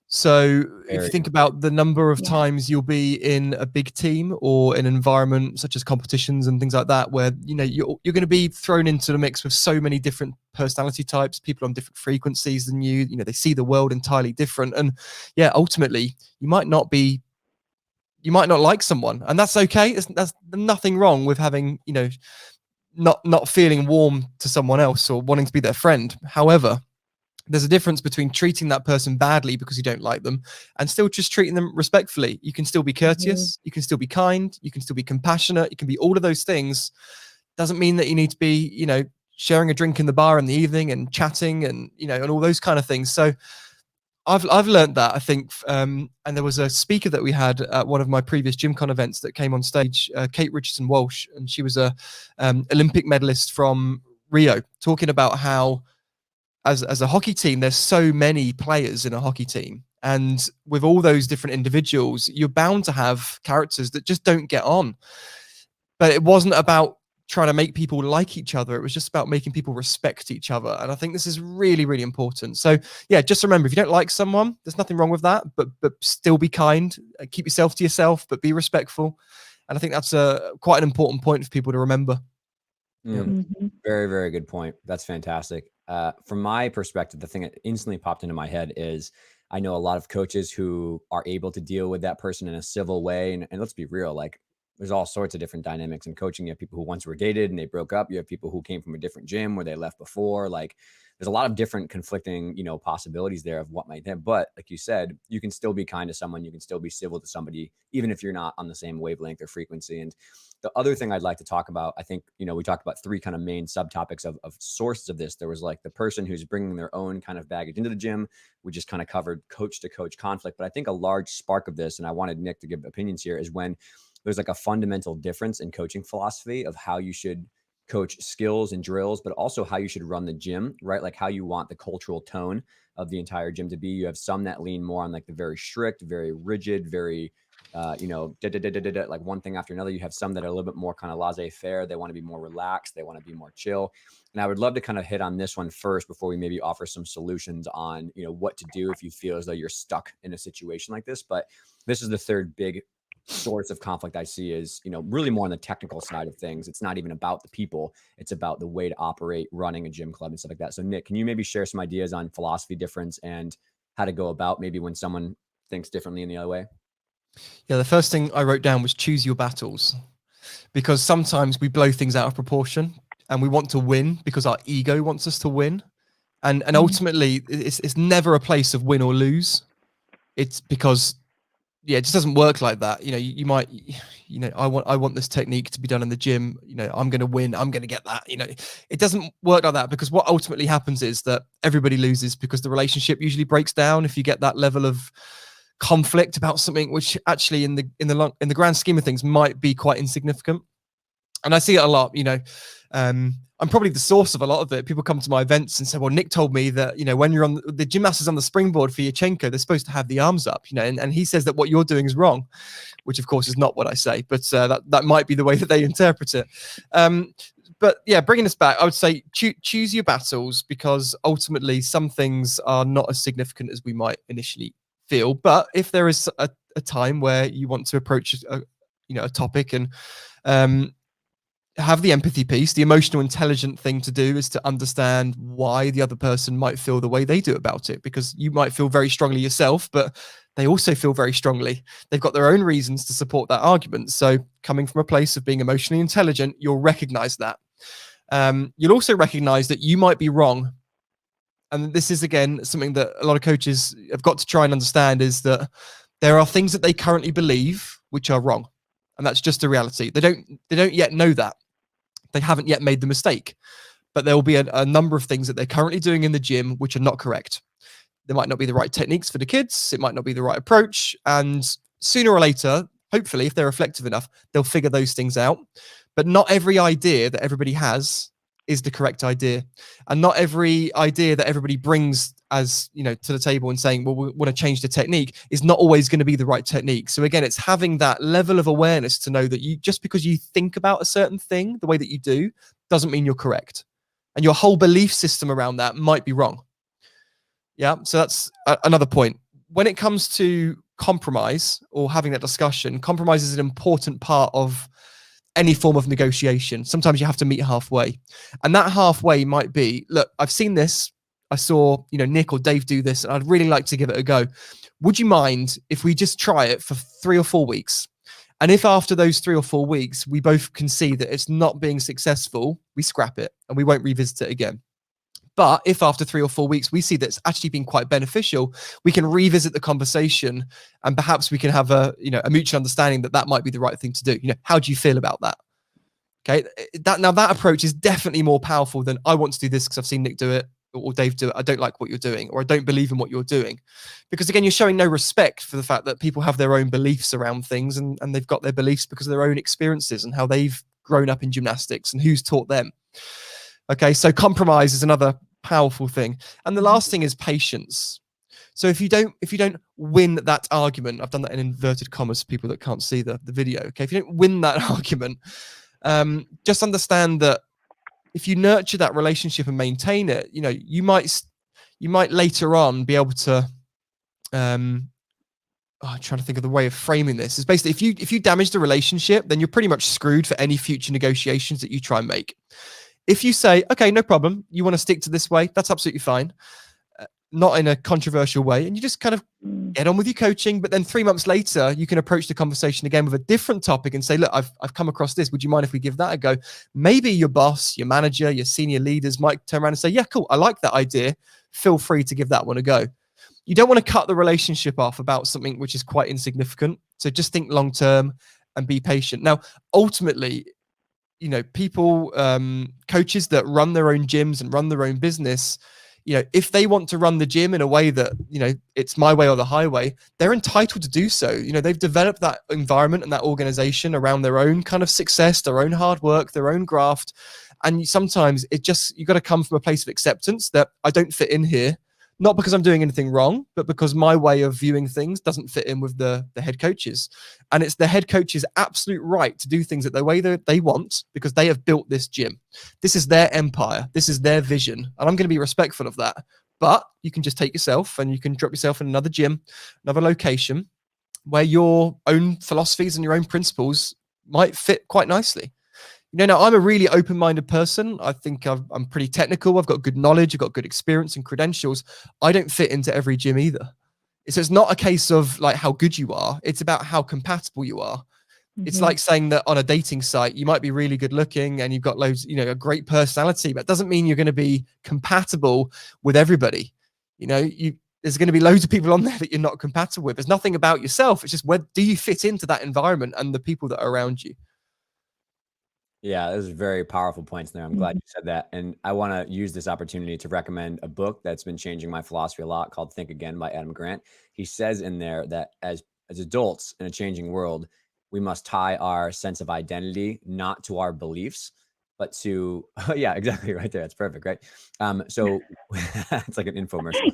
So if you think about the number of times you'll be in a big team or in an environment such as competitions and things like that, where, you know, you're going to be thrown into the mix with so many different personality types, people on different frequencies than you, you know, they see the world entirely different. And yeah, ultimately you might not like someone, and that's okay. There's nothing wrong with having, you know, not feeling warm to someone else or wanting to be their friend. However, there's a difference between treating that person badly because you don't like them and still just treating them respectfully. You can still be courteous, you can still be kind, you can still be compassionate, you can be all of those things. Doesn't mean that you need to be, you know, sharing a drink in the bar in the evening and chatting and, you know, and all those kind of things. So I've learned that, I think, and there was a speaker that we had at one of my previous GymCon events that came on stage, Kate Richardson Walsh, and she was a Olympic medalist from Rio, talking about how as a hockey team, there's so many players in a hockey team, and with all those different individuals, you're bound to have characters that just don't get on. But it wasn't about trying to make people like each other. It was just about making people respect each other. And I think this is really, really important. So yeah, just remember, if you don't like someone, there's nothing wrong with that, but still be kind, keep yourself to yourself, but be respectful. And I think that's quite an important point for people to remember.
Very, very good point. That's fantastic. From my perspective, the thing that instantly popped into my head is I know a lot of coaches who are able to deal with that person in a civil way. And let's be real, like, there's all sorts of different dynamics in coaching. You have people who once were dated and they broke up. You have people who came from a different gym where they left before. Like, there's a lot of different conflicting, you know, possibilities there of what might happen. But like you said, you can still be kind to someone. You can still be civil to somebody, even if you're not on the same wavelength or frequency. And the other thing I'd like to talk about, I think, you know, we talked about three kind of main subtopics of sources of this. There was like the person who's bringing their own kind of baggage into the gym. We just kind of covered coach to coach conflict. But I think a large spark of this, and I wanted Nick to give opinions here, is when there's like a fundamental difference in coaching philosophy of how you should coach skills and drills, but also how you should run the gym, right? Like how you want the cultural tone of the entire gym to be. You have some that lean more on like the very strict, very rigid, very, you know, like one thing after another. You have some that are a little bit more kind of laissez-faire. They want to be more relaxed. They want to be more chill. And I would love to kind of hit on this one first before we maybe offer some solutions on, you know, what to do if you feel as though you're stuck in a situation like this. But this is the third big source of conflict I see is, you know, really more on the technical side of things. It's not even about the people. It's about the way to operate, running a gym club and stuff like that. So Nick, can you maybe share some ideas on philosophy difference and how to go about maybe when someone thinks differently in the other way?
Yeah, the first thing I wrote down was choose your battles, because sometimes we blow things out of proportion and we want to win because our ego wants us to win. And ultimately it's never a place of win or lose. It's because, yeah, it just doesn't work like that. You know, you might, you know, I want this technique to be done in the gym. You know, I'm going to win. I'm going to get that. You know, it doesn't work like that, because what ultimately happens is that everybody loses, because the relationship usually breaks down if you get that level of conflict about something which actually in the grand scheme of things might be quite insignificant. And I see it a lot. You know, I'm probably the source of a lot of it. People come to my events and say, well, Nick told me that, you know, when you're on the gymnast on the springboard for Yachenko, they're supposed to have the arms up, you know, and he says that what you're doing is wrong, which of course is not what I say, but that might be the way that they interpret it. But yeah, bringing this back, I would say choose your battles, because ultimately some things are not as significant as we might initially feel. But if there is a time where you want to approach a topic and have the empathy piece, the emotional intelligent thing to do is to understand why the other person might feel the way they do about it, because you might feel very strongly yourself, but they also feel very strongly. They've got their own reasons to support that argument. So coming from a place of being emotionally intelligent, you'll recognize that. You'll also recognize that you might be wrong. And this is, again, something that a lot of coaches have got to try and understand, is that there are things that they currently believe which are wrong. And that's just a reality. They don't yet know that. They haven't yet made the mistake. But there will be a number of things that they're currently doing in the gym which are not correct. There might not be the right techniques for the kids. It might not be the right approach. And sooner or later, hopefully, if they're reflective enough, they'll figure those things out. But not every idea that everybody has is the correct idea. And not every idea that everybody brings as, to the table and saying, well, we want to change the technique, is not always going to be the right technique. So again, it's having that level of awareness to know that just because you think about a certain thing the way that you do, doesn't mean you're correct. And your whole belief system around that might be wrong. Yeah. So that's another point. When it comes to compromise or having that discussion, compromise is an important part of any form of negotiation. Sometimes you have to meet halfway. And that halfway might be, look, I've seen this. I saw, Nick or Dave do this, and I'd really like to give it a go. Would you mind if we just try it for 3 or 4 weeks? And if after those 3 or 4 weeks, we both can see that it's not being successful, we scrap it and we won't revisit it again. But if after 3 or 4 weeks, we see that it's actually been quite beneficial, we can revisit the conversation, and perhaps we can have a mutual understanding that might be the right thing to do. How do you feel about that? Okay. That approach is definitely more powerful than, I want to do this because I've seen Nick do it or Dave do it. I don't like what you're doing, or I don't believe in what you're doing. Because again, you're showing no respect for the fact that people have their own beliefs around things, and they've got their beliefs because of their own experiences and how they've grown up in gymnastics and who's taught them. Okay. So compromise is another powerful thing. And the last thing is patience. So if you don't win that argument, I've done that in inverted commas for people that can't see the video. Okay. If you don't win that argument, just understand that if you nurture that relationship and maintain it, you might later on be able to, I'm trying to think of the way of framing this. Is basically, if you damage the relationship, then you're pretty much screwed for any future negotiations that you try and make. If you say, okay, no problem, you want to stick to this way, that's absolutely fine. Not in a controversial way. And you just kind of get on with your coaching. But then 3 months later, you can approach the conversation again with a different topic and say, look, I've come across this. Would you mind if we give that a go? Maybe your boss, your manager, your senior leaders might turn around and say, yeah, cool, I like that idea. Feel free to give that one a go. You don't want to cut the relationship off about something which is quite insignificant. So just think long term and be patient. Now, ultimately, people, coaches that run their own gyms and run their own business, if they want to run the gym in a way that, it's my way or the highway, they're entitled to do so. They've developed that environment and that organization around their own kind of success, their own hard work, their own graft. And sometimes you got to come from a place of acceptance that I don't fit in here. Not because I'm doing anything wrong, but because my way of viewing things doesn't fit in with the head coaches. And it's the head coach's absolute right to do things the way that they want, because they have built this gym. This is their empire. This is their vision. And I'm going to be respectful of that. But you can just take yourself and you can drop yourself in another gym, another location where your own philosophies and your own principles might fit quite nicely. Now I'm a really open-minded person. I think I'm pretty technical. I've got good knowledge. I've got good experience and credentials. I don't fit into every gym either. So it's not a case of like how good you are. It's about how compatible you are. Mm-hmm. It's like saying that on a dating site, you might be really good looking and you've got loads, a great personality, but it doesn't mean you're going to be compatible with everybody. There's going to be loads of people on there that you're not compatible with. There's nothing about yourself. It's just, where do you fit into that environment and the people that are around you?
Yeah, those are very powerful points there. I'm glad you said that. And I want to use this opportunity to recommend a book that's been changing my philosophy a lot, called Think Again by Adam Grant. He says in there that as adults in a changing world, we must tie our sense of identity not to our beliefs, but to, yeah, exactly, right there. That's perfect, right? So it's like an infomercial.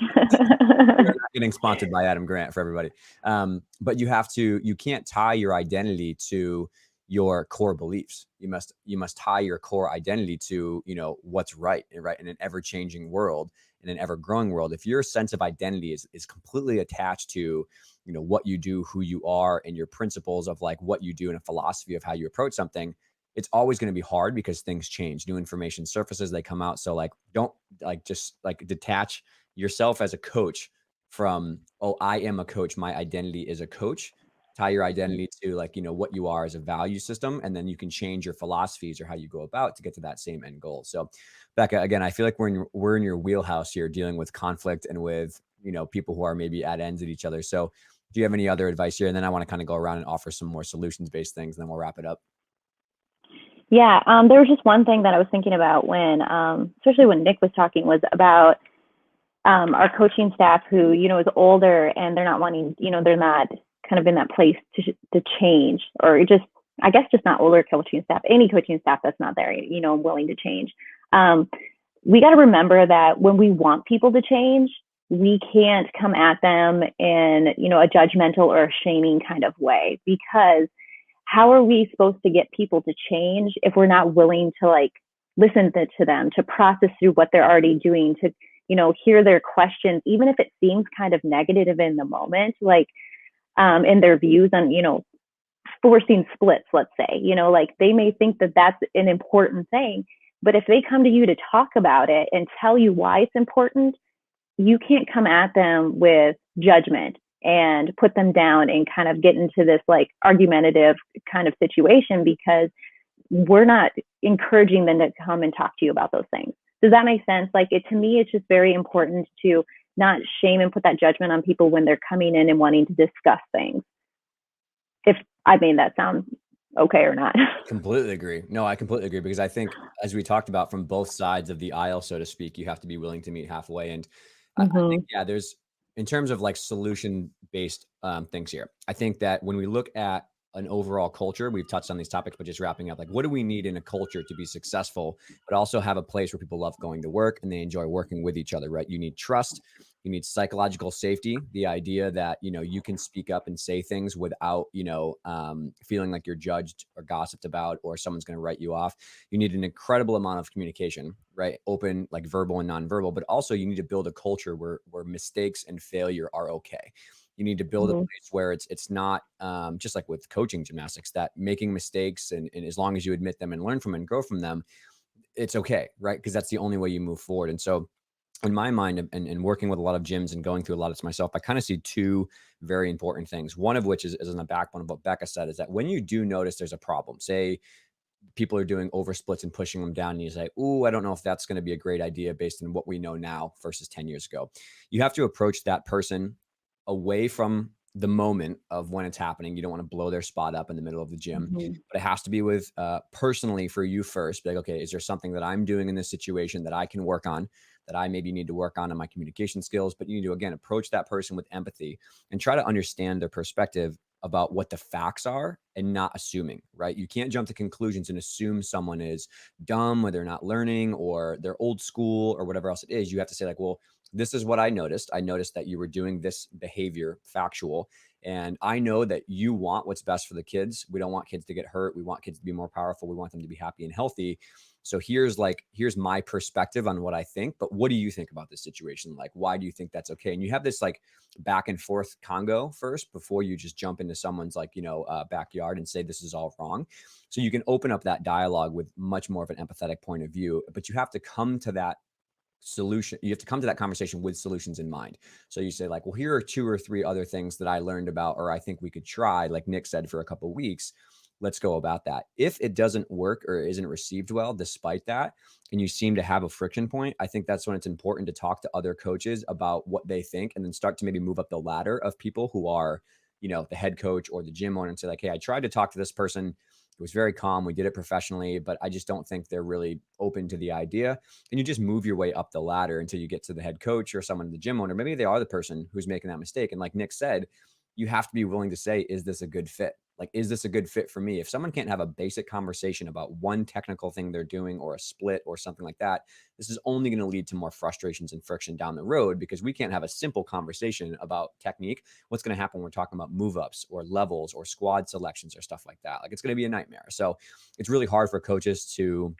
We're not getting sponsored by Adam Grant for everybody. But you can't tie your identity to your core beliefs. You must tie your core identity to, what's right in an ever-changing world, in an ever-growing world. If your sense of identity is completely attached to, what you do, who you are, and your principles of like what you do and a philosophy of how you approach something, it's always going to be hard because things change. New information surfaces, they come out. So don't just detach yourself as a coach from, oh, I am a coach. My identity is a coach. tie your identity to like, what you are as a value system. And then you can change your philosophies or how you go about to get to that same end goal. So Becca, again, I feel like we're in your wheelhouse here, dealing with conflict and with, people who are maybe at ends at each other. So do you have any other advice here? And then I want to kind of go around and offer some more solutions-based things, and then we'll wrap it up.
Yeah, there was just one thing that I was thinking about when, especially when Nick was talking, was about our coaching staff who, is older and they're not wanting, they're not kind of in that place to change, or just, I guess, just not older coaching staff, any coaching staff that's not there, willing to change. We got to remember that when we want people to change, we can't come at them in, a judgmental or a shaming kind of way, because how are we supposed to get people to change if we're not willing to like listen to them, to process through what they're already doing, to, hear their questions, even if it seems kind of negative in the moment, like, in their views on, forcing splits, let's say, like they may think that that's an important thing, but if they come to you to talk about it and tell you why it's important, you can't come at them with judgment and put them down and kind of get into this like argumentative kind of situation, because we're not encouraging them to come and talk to you about those things. Does that make sense? Like, to me, it's just very important to not shame and put that judgment on people when they're coming in and wanting to discuss things. If I made that sound okay or not.
Completely agree. No, I completely agree, because I think, as we talked about, from both sides of the aisle, so to speak, you have to be willing to meet halfway. And I think, there's, in terms of like solution-based things here, I think that when we look at an overall culture, we've touched on these topics, but just wrapping up, like, what do we need in a culture to be successful, but also have a place where people love going to work and they enjoy working with each other, right? You need trust. You need psychological safety, the idea that, you can speak up and say things without, feeling like you're judged or gossiped about, or someone's going to write you off. You need an incredible amount of communication, right? Open, like verbal and nonverbal, but also you need to build a culture where mistakes and failure are okay. You need to build a place where it's not just like with coaching gymnastics, that making mistakes, and as long as you admit them and learn from them and grow from them, it's okay, right? Because that's the only way you move forward. And so, in my mind, and working with a lot of gyms and going through a lot of this myself, I kind of see two very important things. One of which is in the backbone of what Becca said, is that when you do notice there's a problem, say people are doing over splits and pushing them down, and you say, "Ooh, I don't know if that's going to be a great idea based on what we know now versus 10 years ago." You have to approach that person away from the moment of when it's happening. You don't want to blow their spot up in the middle of the gym, but it has to be with personally for you first. Be like, okay, is there something that I'm doing in this situation that I can work on, that I maybe need to work on in my communication skills? But you need to, again, approach that person with empathy and try to understand their perspective about what the facts are, and not assuming, right? You can't jump to conclusions and assume someone is dumb, or they're not learning, or they're old school, or whatever else it is. You have to say like, well, this is what I noticed. I noticed that you were doing this behavior, factual, and I know that you want what's best for the kids. We don't want kids to get hurt. We want kids to be more powerful. We want them to be happy and healthy. So here's my perspective on what I think, but what do you think about this situation? Like, why do you think that's okay? And you have this like back and forth congo first before you just jump into someone's backyard and say, this is all wrong. So you can open up that dialogue with much more of an empathetic point of view, but you have to come to that solution. You have to come to that conversation with solutions in mind. So you say like, well, here are 2 or 3 other things that I learned about, or I think we could try, like Nick said, for a couple of weeks. Let's go about that. If it doesn't work or isn't received well, despite that, and you seem to have a friction point, I think that's when it's important to talk to other coaches about what they think, and then start to maybe move up the ladder of people who are, the head coach or the gym owner, and say like, hey, I tried to talk to this person. It was very calm. We did it professionally, but I just don't think they're really open to the idea. And you just move your way up the ladder until you get to the head coach or someone, the gym owner. Maybe they are the person who's making that mistake. And like Nick said, you have to be willing to say, is this a good fit? Like, is this a good fit for me? If someone can't have a basic conversation about one technical thing they're doing, or a split or something like that, this is only going to lead to more frustrations and friction down the road, because we can't have a simple conversation about technique. What's going to happen when we're talking about move ups or levels or squad selections or stuff like that? Like, it's going to be a nightmare. So it's really hard for coaches to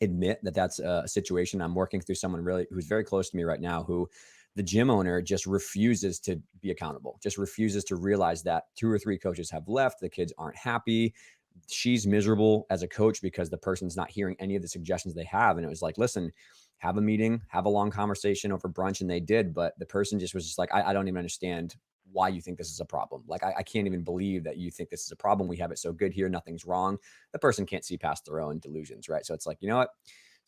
admit that that's a situation. I'm working through someone who's very close to me right now, who the gym owner just refuses to be accountable, just refuses to realize that 2 or 3 coaches have left. The kids aren't happy. She's miserable as a coach because the person's not hearing any of the suggestions they have. And it was like, listen, have a meeting, have a long conversation over brunch. And they did, but the person just was just like, I don't even understand why you think this is a problem. Like, I can't even believe that you think this is a problem. We have it so good here. Nothing's wrong. The person can't see past their own delusions, right? So it's like, you know what?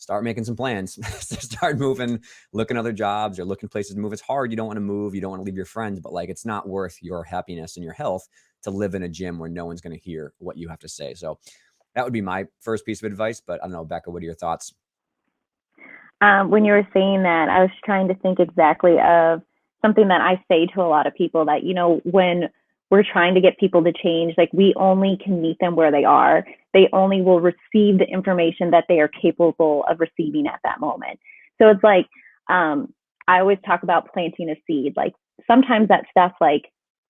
Start making some plans, start moving, looking other jobs or looking places to move. It's hard. You don't want to move. You don't want to leave your friends, but like, it's not worth your happiness and your health to live in a gym where no one's going to hear what you have to say. So that would be my first piece of advice, but I don't know, Becca, what are your thoughts?
When you were saying that, I was trying to think exactly of something that I say to a lot of people that, you know, when we're trying to get people to change, like we only can meet them where they are. They only will receive the information that they are capable of receiving at that moment. So it's like, I always talk about planting a seed. Like sometimes that stuff, like,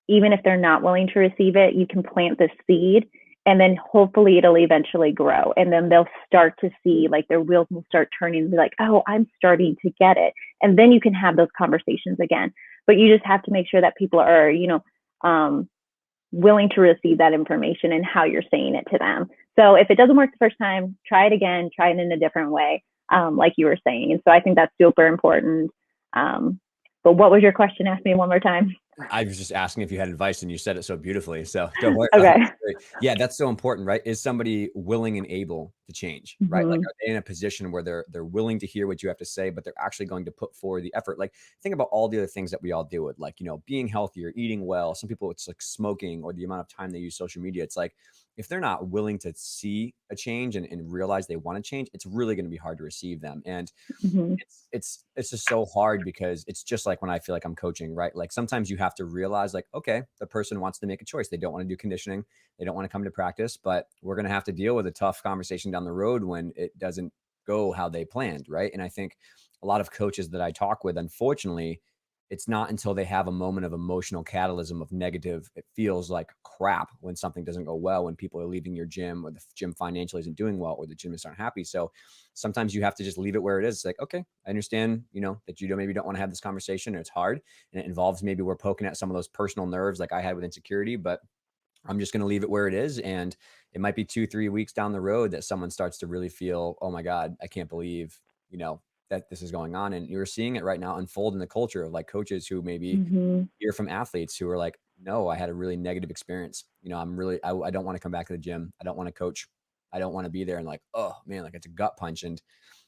even if they're not willing to receive it, you can plant the seed and then hopefully it'll eventually grow. And then they'll start to see, like their wheels will start turning and be like, oh, I'm starting to get it. And then you can have those conversations again. But you just have to make sure that people are, you know, willing to receive that information and how you're saying it to them. So if it doesn't work the first time, try it again, try it in a different way, like you were saying. And so I think that's super important. But what was your question? Ask me one more time.
I was just asking if you had advice and you said it so beautifully. So go ahead.
Okay.
Yeah, that's so important, right? Is somebody willing and able to change, right? Like, are they in a position where they're willing to hear what you have to say, but they're actually going to put forward the effort? Like, think about all the other things that we all deal with, like, you know, being healthier, eating well. Some people, it's like smoking or the amount of time they use social media. It's like, if they're not willing to see a change and realize they want to change, it's really going to be hard to receive them. And it's just so hard because it's just like when I feel like I'm coaching, right? Like sometimes you have to realize like, okay, the person wants to make a choice. They don't want to do conditioning. They don't want to come to practice, but we're going to have to deal with a tough conversation down the road when it doesn't go how they planned. Right. And I think a lot of coaches that I talk with, unfortunately, it's not until they have a moment of emotional catalysm of negative, it feels like crap when something doesn't go well, when people are leaving your gym or the gym financially isn't doing well or the gymnasts aren't happy. So sometimes you have to just leave it where it is. It's like, okay, I understand, you know, that you maybe don't want to have this conversation or it's hard and it involves maybe we're poking at some of those personal nerves like I had with insecurity, but I'm just going to leave it where it is. And it might be 2-3 weeks down the road that someone starts to really feel, oh my God, I can't believe, you know, that this is going on. And you're seeing it right now unfold in the culture of like coaches who maybe hear from athletes who are like, no, I had a really negative experience. You know, I don't want to come back to the gym. I don't want to coach. I don't want to be there. And like, oh man, like it's a gut punch. And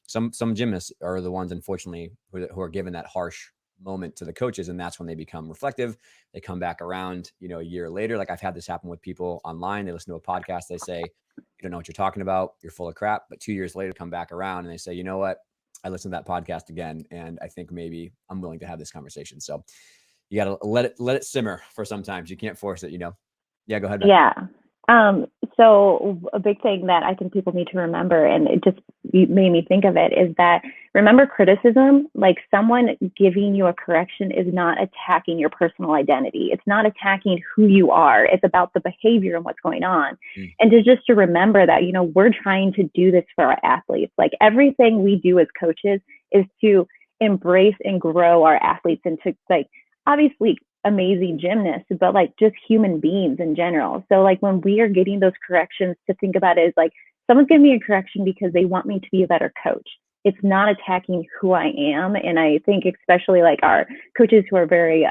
some gymnasts are the ones, unfortunately, who are given that harsh moment to the coaches. And that's when they become reflective. They come back around, you know, a year later. Like I've had this happen with people online. They listen to a podcast. They say, you don't know what you're talking about. You're full of crap. But 2 years later, come back around and they say, you know what? I listened to that podcast again, and I think maybe I'm willing to have this conversation. So you got to let it simmer for sometimes. You can't force it, you know? Yeah, go ahead. Becca.
Yeah. So a big thing that I think people need to remember, and it just made me think of it, is that remember criticism, like someone giving you a correction is not attacking your personal identity. It's not attacking who you are. It's about the behavior and what's going on. And just to remember that, you know, we're trying to do this for our athletes. Like everything we do as coaches is to embrace and grow our athletes into like, obviously amazing gymnasts, but like just human beings in general. So like when we are getting those corrections, to think about it as like someone's giving me a correction because they want me to be a better coach. It's not attacking who I am. And I think especially like our coaches who are very,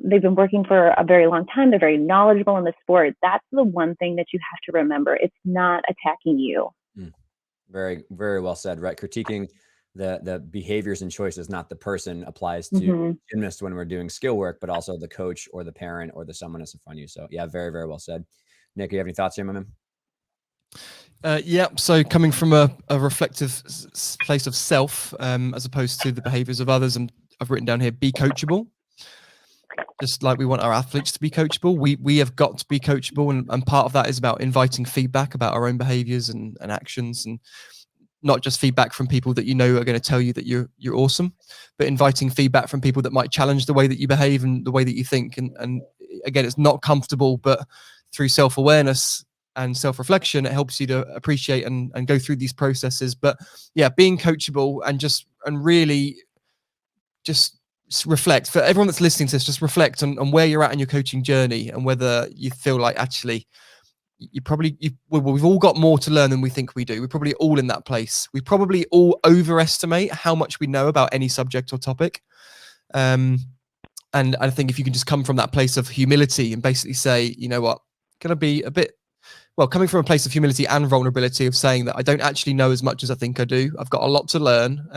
they've been working for a very long time. They're very knowledgeable in the sport. That's the one thing that you have to remember. It's not attacking you.
Very, very well said, right? Critiquing the behaviors and choices, not the person, applies to gymnasts when we're doing skill work, but also the coach or the parent or the someone that's in front of you. So yeah, very, very well said. Nick, you have any thoughts here, my man?
Yeah. So coming from a reflective place of self, as opposed to the behaviors of others, and I've written down here, be coachable. Just like we want our athletes to be coachable, we have got to be coachable. And part of that is about inviting feedback about our own behaviors and actions, and not just feedback from people that you know are going to tell you that you're awesome, but inviting feedback from people that might challenge the way that you behave and the way that you think. And again, it's not comfortable, but through self-awareness and self-reflection, it helps you to appreciate and go through these processes. But yeah, being coachable and really just reflect. For everyone that's listening to this, just reflect on where you're at in your coaching journey and whether you feel like actually we've all got more to learn than we think we do. We're probably all in that place. We probably all overestimate how much we know about any subject or topic. And And I think if you can just come from that place of humility and basically say, you know what, gonna be a bit, well, coming from a place of humility and vulnerability of saying that I don't actually know as much as I think I do. I've got a lot to learn.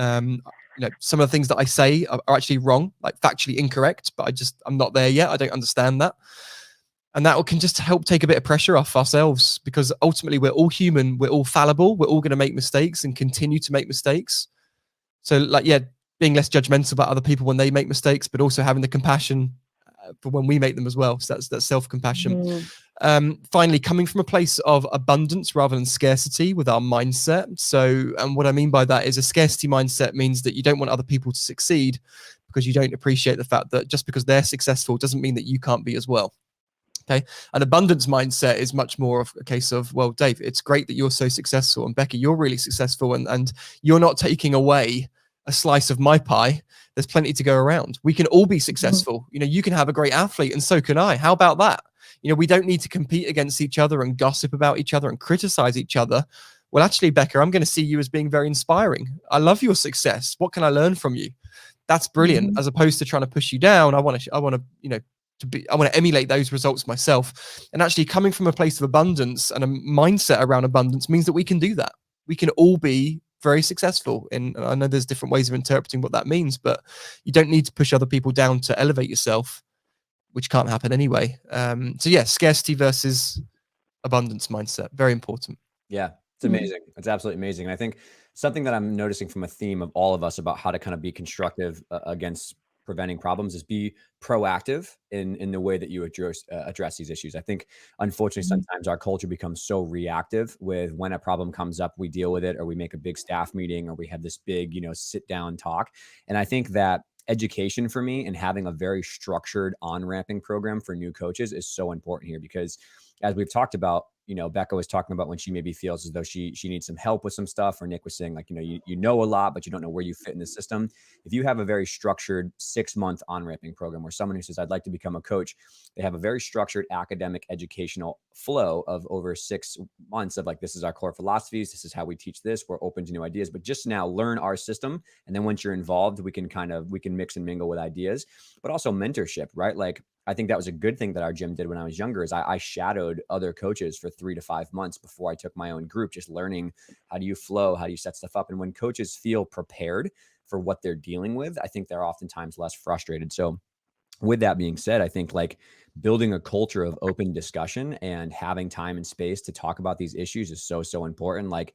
Some of the things that I say are actually wrong, like factually incorrect, but I'm not there yet. I don't understand that. And that can just help take a bit of pressure off ourselves, because ultimately we're all human. We're all fallible. We're all going to make mistakes and continue to make mistakes. So being less judgmental about other people when they make mistakes, but also having the compassion for when we make them as well. So that's self-compassion. Finally, coming from a place of abundance rather than scarcity with our mindset. So, and what I mean by that is a scarcity mindset means that you don't want other people to succeed because you don't appreciate the fact that just because they're successful doesn't mean that you can't be as well. Okay. An abundance mindset is much more of a case of, well, Dave, it's great that you're so successful, and Becca, you're really successful, and you're not taking away a slice of my pie. There's plenty to go around. We can all be successful. You can have a great athlete, and so can I. How about that? We don't need to compete against each other and gossip about each other and criticize each other. Well, actually, Becca, I'm going to see you as being very inspiring. I love your success. What can I learn from you? That's brilliant. As opposed to trying to push you down. I want to emulate those results myself. And actually coming from a place of abundance and a mindset around abundance means that we can do that. We can all be very successful. And I know there's different ways of interpreting what that means, but you don't need to push other people down to elevate yourself, which can't happen anyway. Scarcity versus abundance mindset, very important.
Yeah, it's amazing. It's absolutely amazing. And I think something that I'm noticing from a theme of all of us about how to kind of be constructive against preventing problems is be proactive in the way that you address these issues. I think, unfortunately, sometimes our culture becomes so reactive with when a problem comes up, we deal with it, or we make a big staff meeting, or we have this big, sit down talk. And I think that education for me and having a very structured on-ramping program for new coaches is so important here, because as we've talked about, Becca was talking about when she maybe feels as though she needs some help with some stuff, or Nick was saying like, you know a lot, but you don't know where you fit in the system. If you have a very structured 6-month on-ramping program where someone who says, I'd like to become a coach, they have a very structured academic educational flow of over 6 months of like, this is our core philosophies. This is how we teach this. We're open to new ideas, but just now learn our system. And then once you're involved, we can mix and mingle with ideas, but also mentorship, right? Like, I think that was a good thing that our gym did when I was younger, is I shadowed other coaches for 3 to 5 months before I took my own group, just learning how do you flow, how do you set stuff up. And when coaches feel prepared for what they're dealing with, I think they're oftentimes less frustrated. So with that being said, I think like building a culture of open discussion and having time and space to talk about these issues is so, so important. Like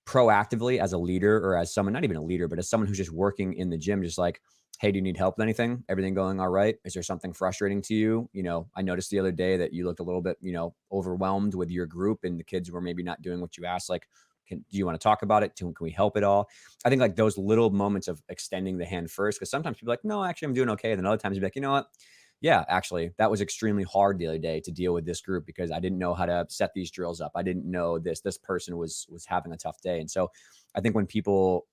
proactively as a leader, or as someone, not even a leader, but as someone who's just working in the gym, just like, hey, do you need help with anything? Everything going all right? Is there something frustrating to you? I noticed the other day that you looked a little bit, overwhelmed with your group and the kids were maybe not doing what you asked. Like, do you want to talk about it? Can we help at all? I think like those little moments of extending the hand first, because sometimes people are like, no, actually I'm doing okay. Then other times you're like, you know what? Yeah, actually, that was extremely hard the other day to deal with this group because I didn't know how to set these drills up. I didn't know this person was having a tough day. And so I think when people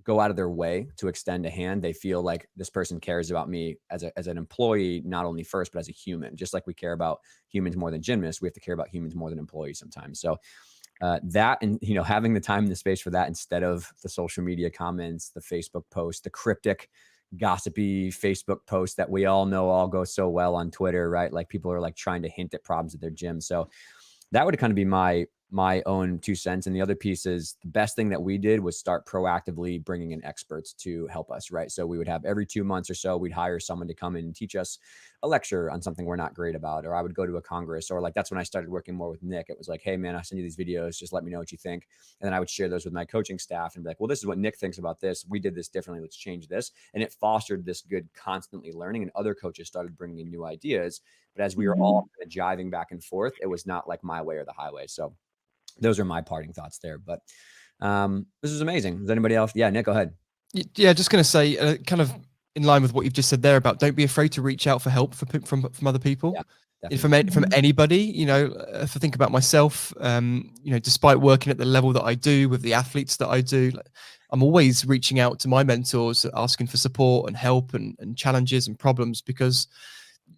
go out of their way to extend a hand, they feel like this person cares about me as an employee, not only first, but as a human. Just like we care about humans more than gymnasts, we have to care about humans more than employees sometimes. So that, and having the time and the space for that, instead of the social media comments, the Facebook post, the cryptic gossipy Facebook posts that we all know all go so well on Twitter, right? Like people are like trying to hint at problems at their gym. So that would kind of be my own 2 cents. And the other piece is the best thing that we did was start proactively bringing in experts to help us, right? So we would have every 2 months or so, we'd hire someone to come in and teach us a lecture on something we're not great about, or I would go to a congress, or like, that's when I started working more with Nick. It was like, hey man, I send you these videos, just let me know what you think. And then I would share those with my coaching staff and be like, well, this is what Nick thinks about this. We did this differently. Let's change this. And it fostered this good, constantly learning, and other coaches started bringing in new ideas. But as we were all kind of jiving back and forth, it was not like my way or the highway. So those are my parting thoughts there. But this is amazing. Does anybody else? Yeah, Nick, go ahead.
Yeah, just going to say, kind of in line with what you've just said there about don't be afraid to reach out for help from other people. Yeah, from anybody. If I think about myself, despite working at the level that I do with the athletes that I do, I'm always reaching out to my mentors, asking for support and help and challenges and problems, because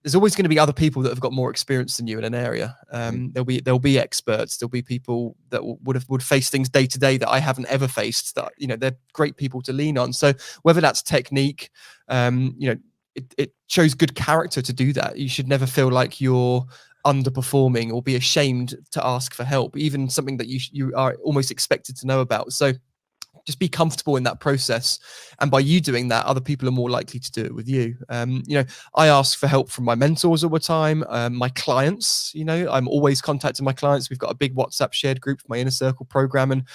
there's always going to be other people that have got more experience than you in an area. There'll be experts. There'll be people that would face things day to day that I haven't ever faced. That they're great people to lean on. So whether that's technique, it shows good character to do that. You should never feel like you're underperforming or be ashamed to ask for help, even something that you are almost expected to know about. So just be comfortable in that process, and by you doing that, other people are more likely to do it with you. I ask for help from my mentors all the time, my clients. I'm always contacting my clients. We've got a big WhatsApp shared group for my inner circle program, and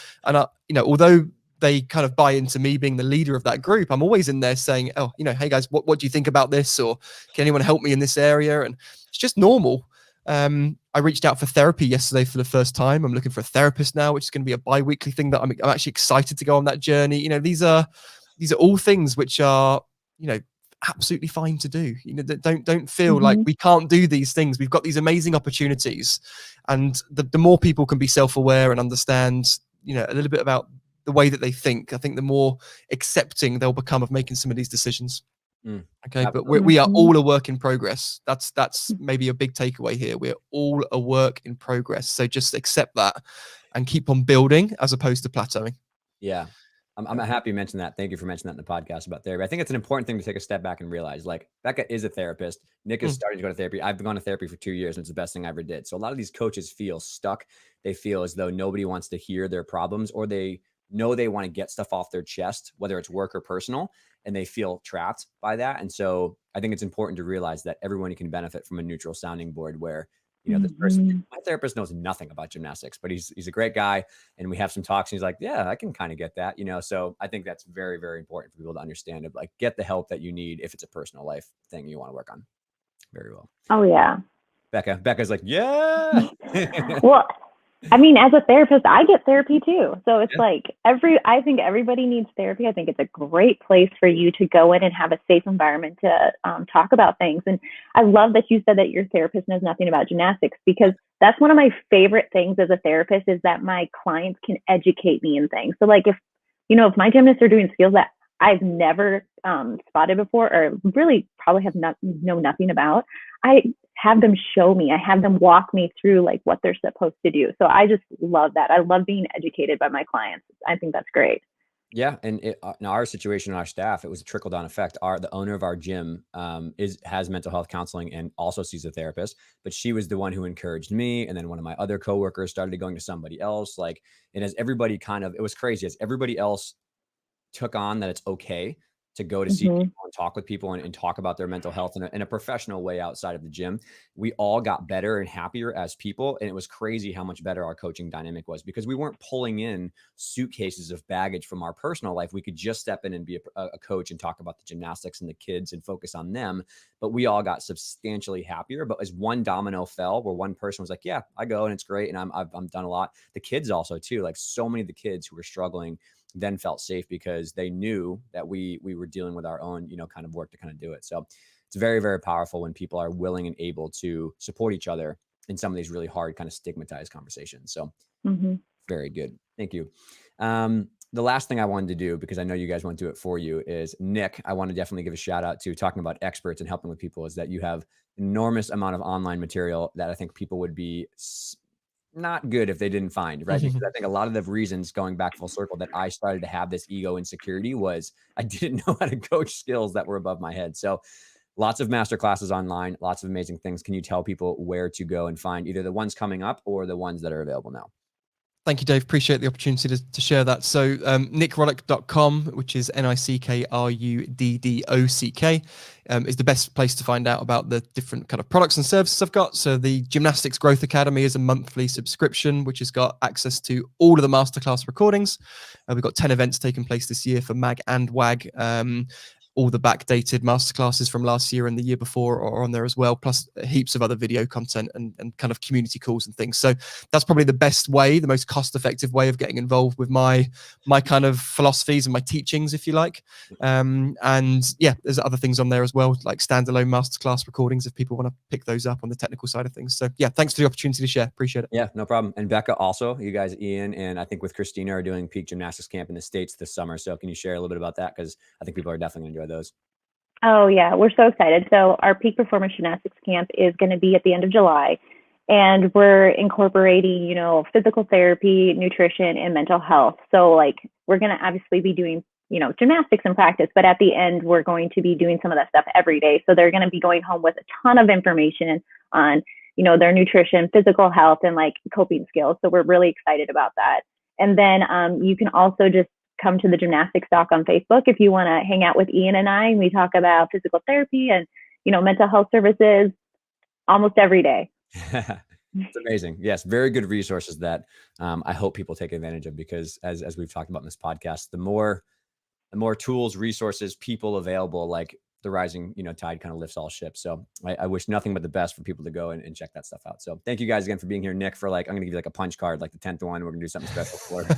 although they kind of buy into me being the leader of that group, I'm always in there saying, hey guys, what do you think about this, or can anyone help me in this area? And it's just normal. I reached out for therapy yesterday for the first time. I'm looking for a therapist now, which is going to be a bi-weekly thing that I'm actually excited to go on that journey. These are all things which are, absolutely fine to do. Don't feel like we can't do these things. We've got these amazing opportunities, and the more people can be self-aware and understand, a little bit about the way that they think, I think the more accepting they'll become of making some of these decisions. Okay, but we are all a work in progress. That's maybe a big takeaway here. We're all a work in progress. So just accept that and keep on building as opposed to plateauing.
Yeah. I'm happy you mentioned that. Thank you for mentioning that in the podcast about therapy. I think it's an important thing to take a step back and realize, like, Becca is a therapist. Nick is starting to go to therapy. I've been going to therapy for 2 years, and it's the best thing I ever did. So a lot of these coaches feel stuck. They feel as though nobody wants to hear their problems, or they know they want to get stuff off their chest, whether it's work or personal, and they feel trapped by that. And so I think it's important to realize that everyone can benefit from a neutral sounding board where, this person, my therapist knows nothing about gymnastics, but he's a great guy. And we have some talks and he's like, yeah, I can kind of get that, so I think that's very, very important for people to understand it. Like, get the help that you need if it's a personal life thing you want to work on. Very well.
Oh yeah.
Becca's like, yeah.
Well, I mean, as a therapist, I get therapy too. So it's like I think everybody needs therapy. I think it's a great place for you to go in and have a safe environment to talk about things. And I love that you said that your therapist knows nothing about gymnastics, because that's one of my favorite things as a therapist, is that my clients can educate me in things. So like if my gymnasts are doing skills that I've never spotted before, or really probably know nothing about, I have them show me, I have them walk me through like what they're supposed to do. So I just love that. I love being educated by my clients. I think that's great.
Yeah. And in our situation, our staff, it was a trickle down effect. The owner of our gym has mental health counseling and also sees a therapist, but she was the one who encouraged me. And then one of my other coworkers started going to somebody else. And as everybody it was crazy, as everybody else took on that it's okay to go to see people and talk with people and talk about their mental health in a professional way outside of the gym, we all got better and happier as people. And it was crazy how much better our coaching dynamic was, because we weren't pulling in suitcases of baggage from our personal life. We could just step in and be a coach and talk about the gymnastics and the kids and focus on them. But we all got substantially happier. But as one domino fell, where one person was like, yeah, I go and it's great, and I'm done a lot. The kids also too, like so many of the kids who were struggling then felt safe because they knew that we were dealing with our own, kind of work to kind of do it. So it's very, very powerful when people are willing and able to support each other in some of these really hard kind of stigmatized conversations. So very good. Thank you. The last thing I wanted to do, because I know you guys want to do it for you, is Nick, I want to definitely give a shout out to talking about experts and helping with people, is that you have enormous amount of online material that I think people would be not good if they didn't find, right? Because I think a lot of the reasons, going back full circle, that I started to have this ego insecurity was I didn't know how to coach skills that were above my head. So lots of master classes online, lots of amazing things. Can you tell people where to go and find either the ones coming up or the ones that are available now?
Thank you, Dave. Appreciate the opportunity to share that. So nickruddock.com, which is NICKRUDDOCK, is the best place to find out about the different kind of products and services I've got. So the Gymnastics Growth Academy is a monthly subscription, which has got access to all of the masterclass recordings. We've got 10 events taking place this year for MAG and WAG. All the backdated masterclasses from last year and the year before are on there as well, plus heaps of other video content and kind of community calls and things. So that's probably the best way, the most cost-effective way of getting involved with my kind of philosophies and my teachings, if you like. And yeah, there's other things on there as well, like standalone masterclass recordings if people want to pick those up on the technical side of things. So yeah, thanks for the opportunity to share. Appreciate it.
Yeah, no problem. And Becca, also, you guys, Ian, and I think with Christina, are doing Peak Gymnastics Camp in the States this summer. So can you share a little bit about that? Because I think people are definitely going to enjoy those.
Oh yeah, we're so excited. So our Peak Performance Gymnastics Camp is going to be at the end of July, and we're incorporating, physical therapy, nutrition, and mental health. So like we're going to obviously be doing, gymnastics in practice, but at the end, we're going to be doing some of that stuff every day. So they're going to be going home with a ton of information on, their nutrition, physical health, and like coping skills. So we're really excited about that. And then you can also just come to the Gymnastics Doc on Facebook if you want to hang out with Ian and I. And we talk about physical therapy and, mental health services almost every day.
It's amazing. Yes, very good resources that I hope people take advantage of, because as we've talked about in this podcast, the more tools, resources, people available, like the rising tide kind of lifts all ships. So I wish nothing but the best for people to go and check that stuff out. So thank you guys again for being here. Nick, for I'm gonna give you like a punch card, like the 10th one. We're gonna do something special for. But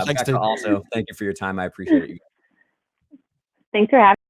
Thanks,
Becca, also thank you for your time. I appreciate it.
Thanks for having me.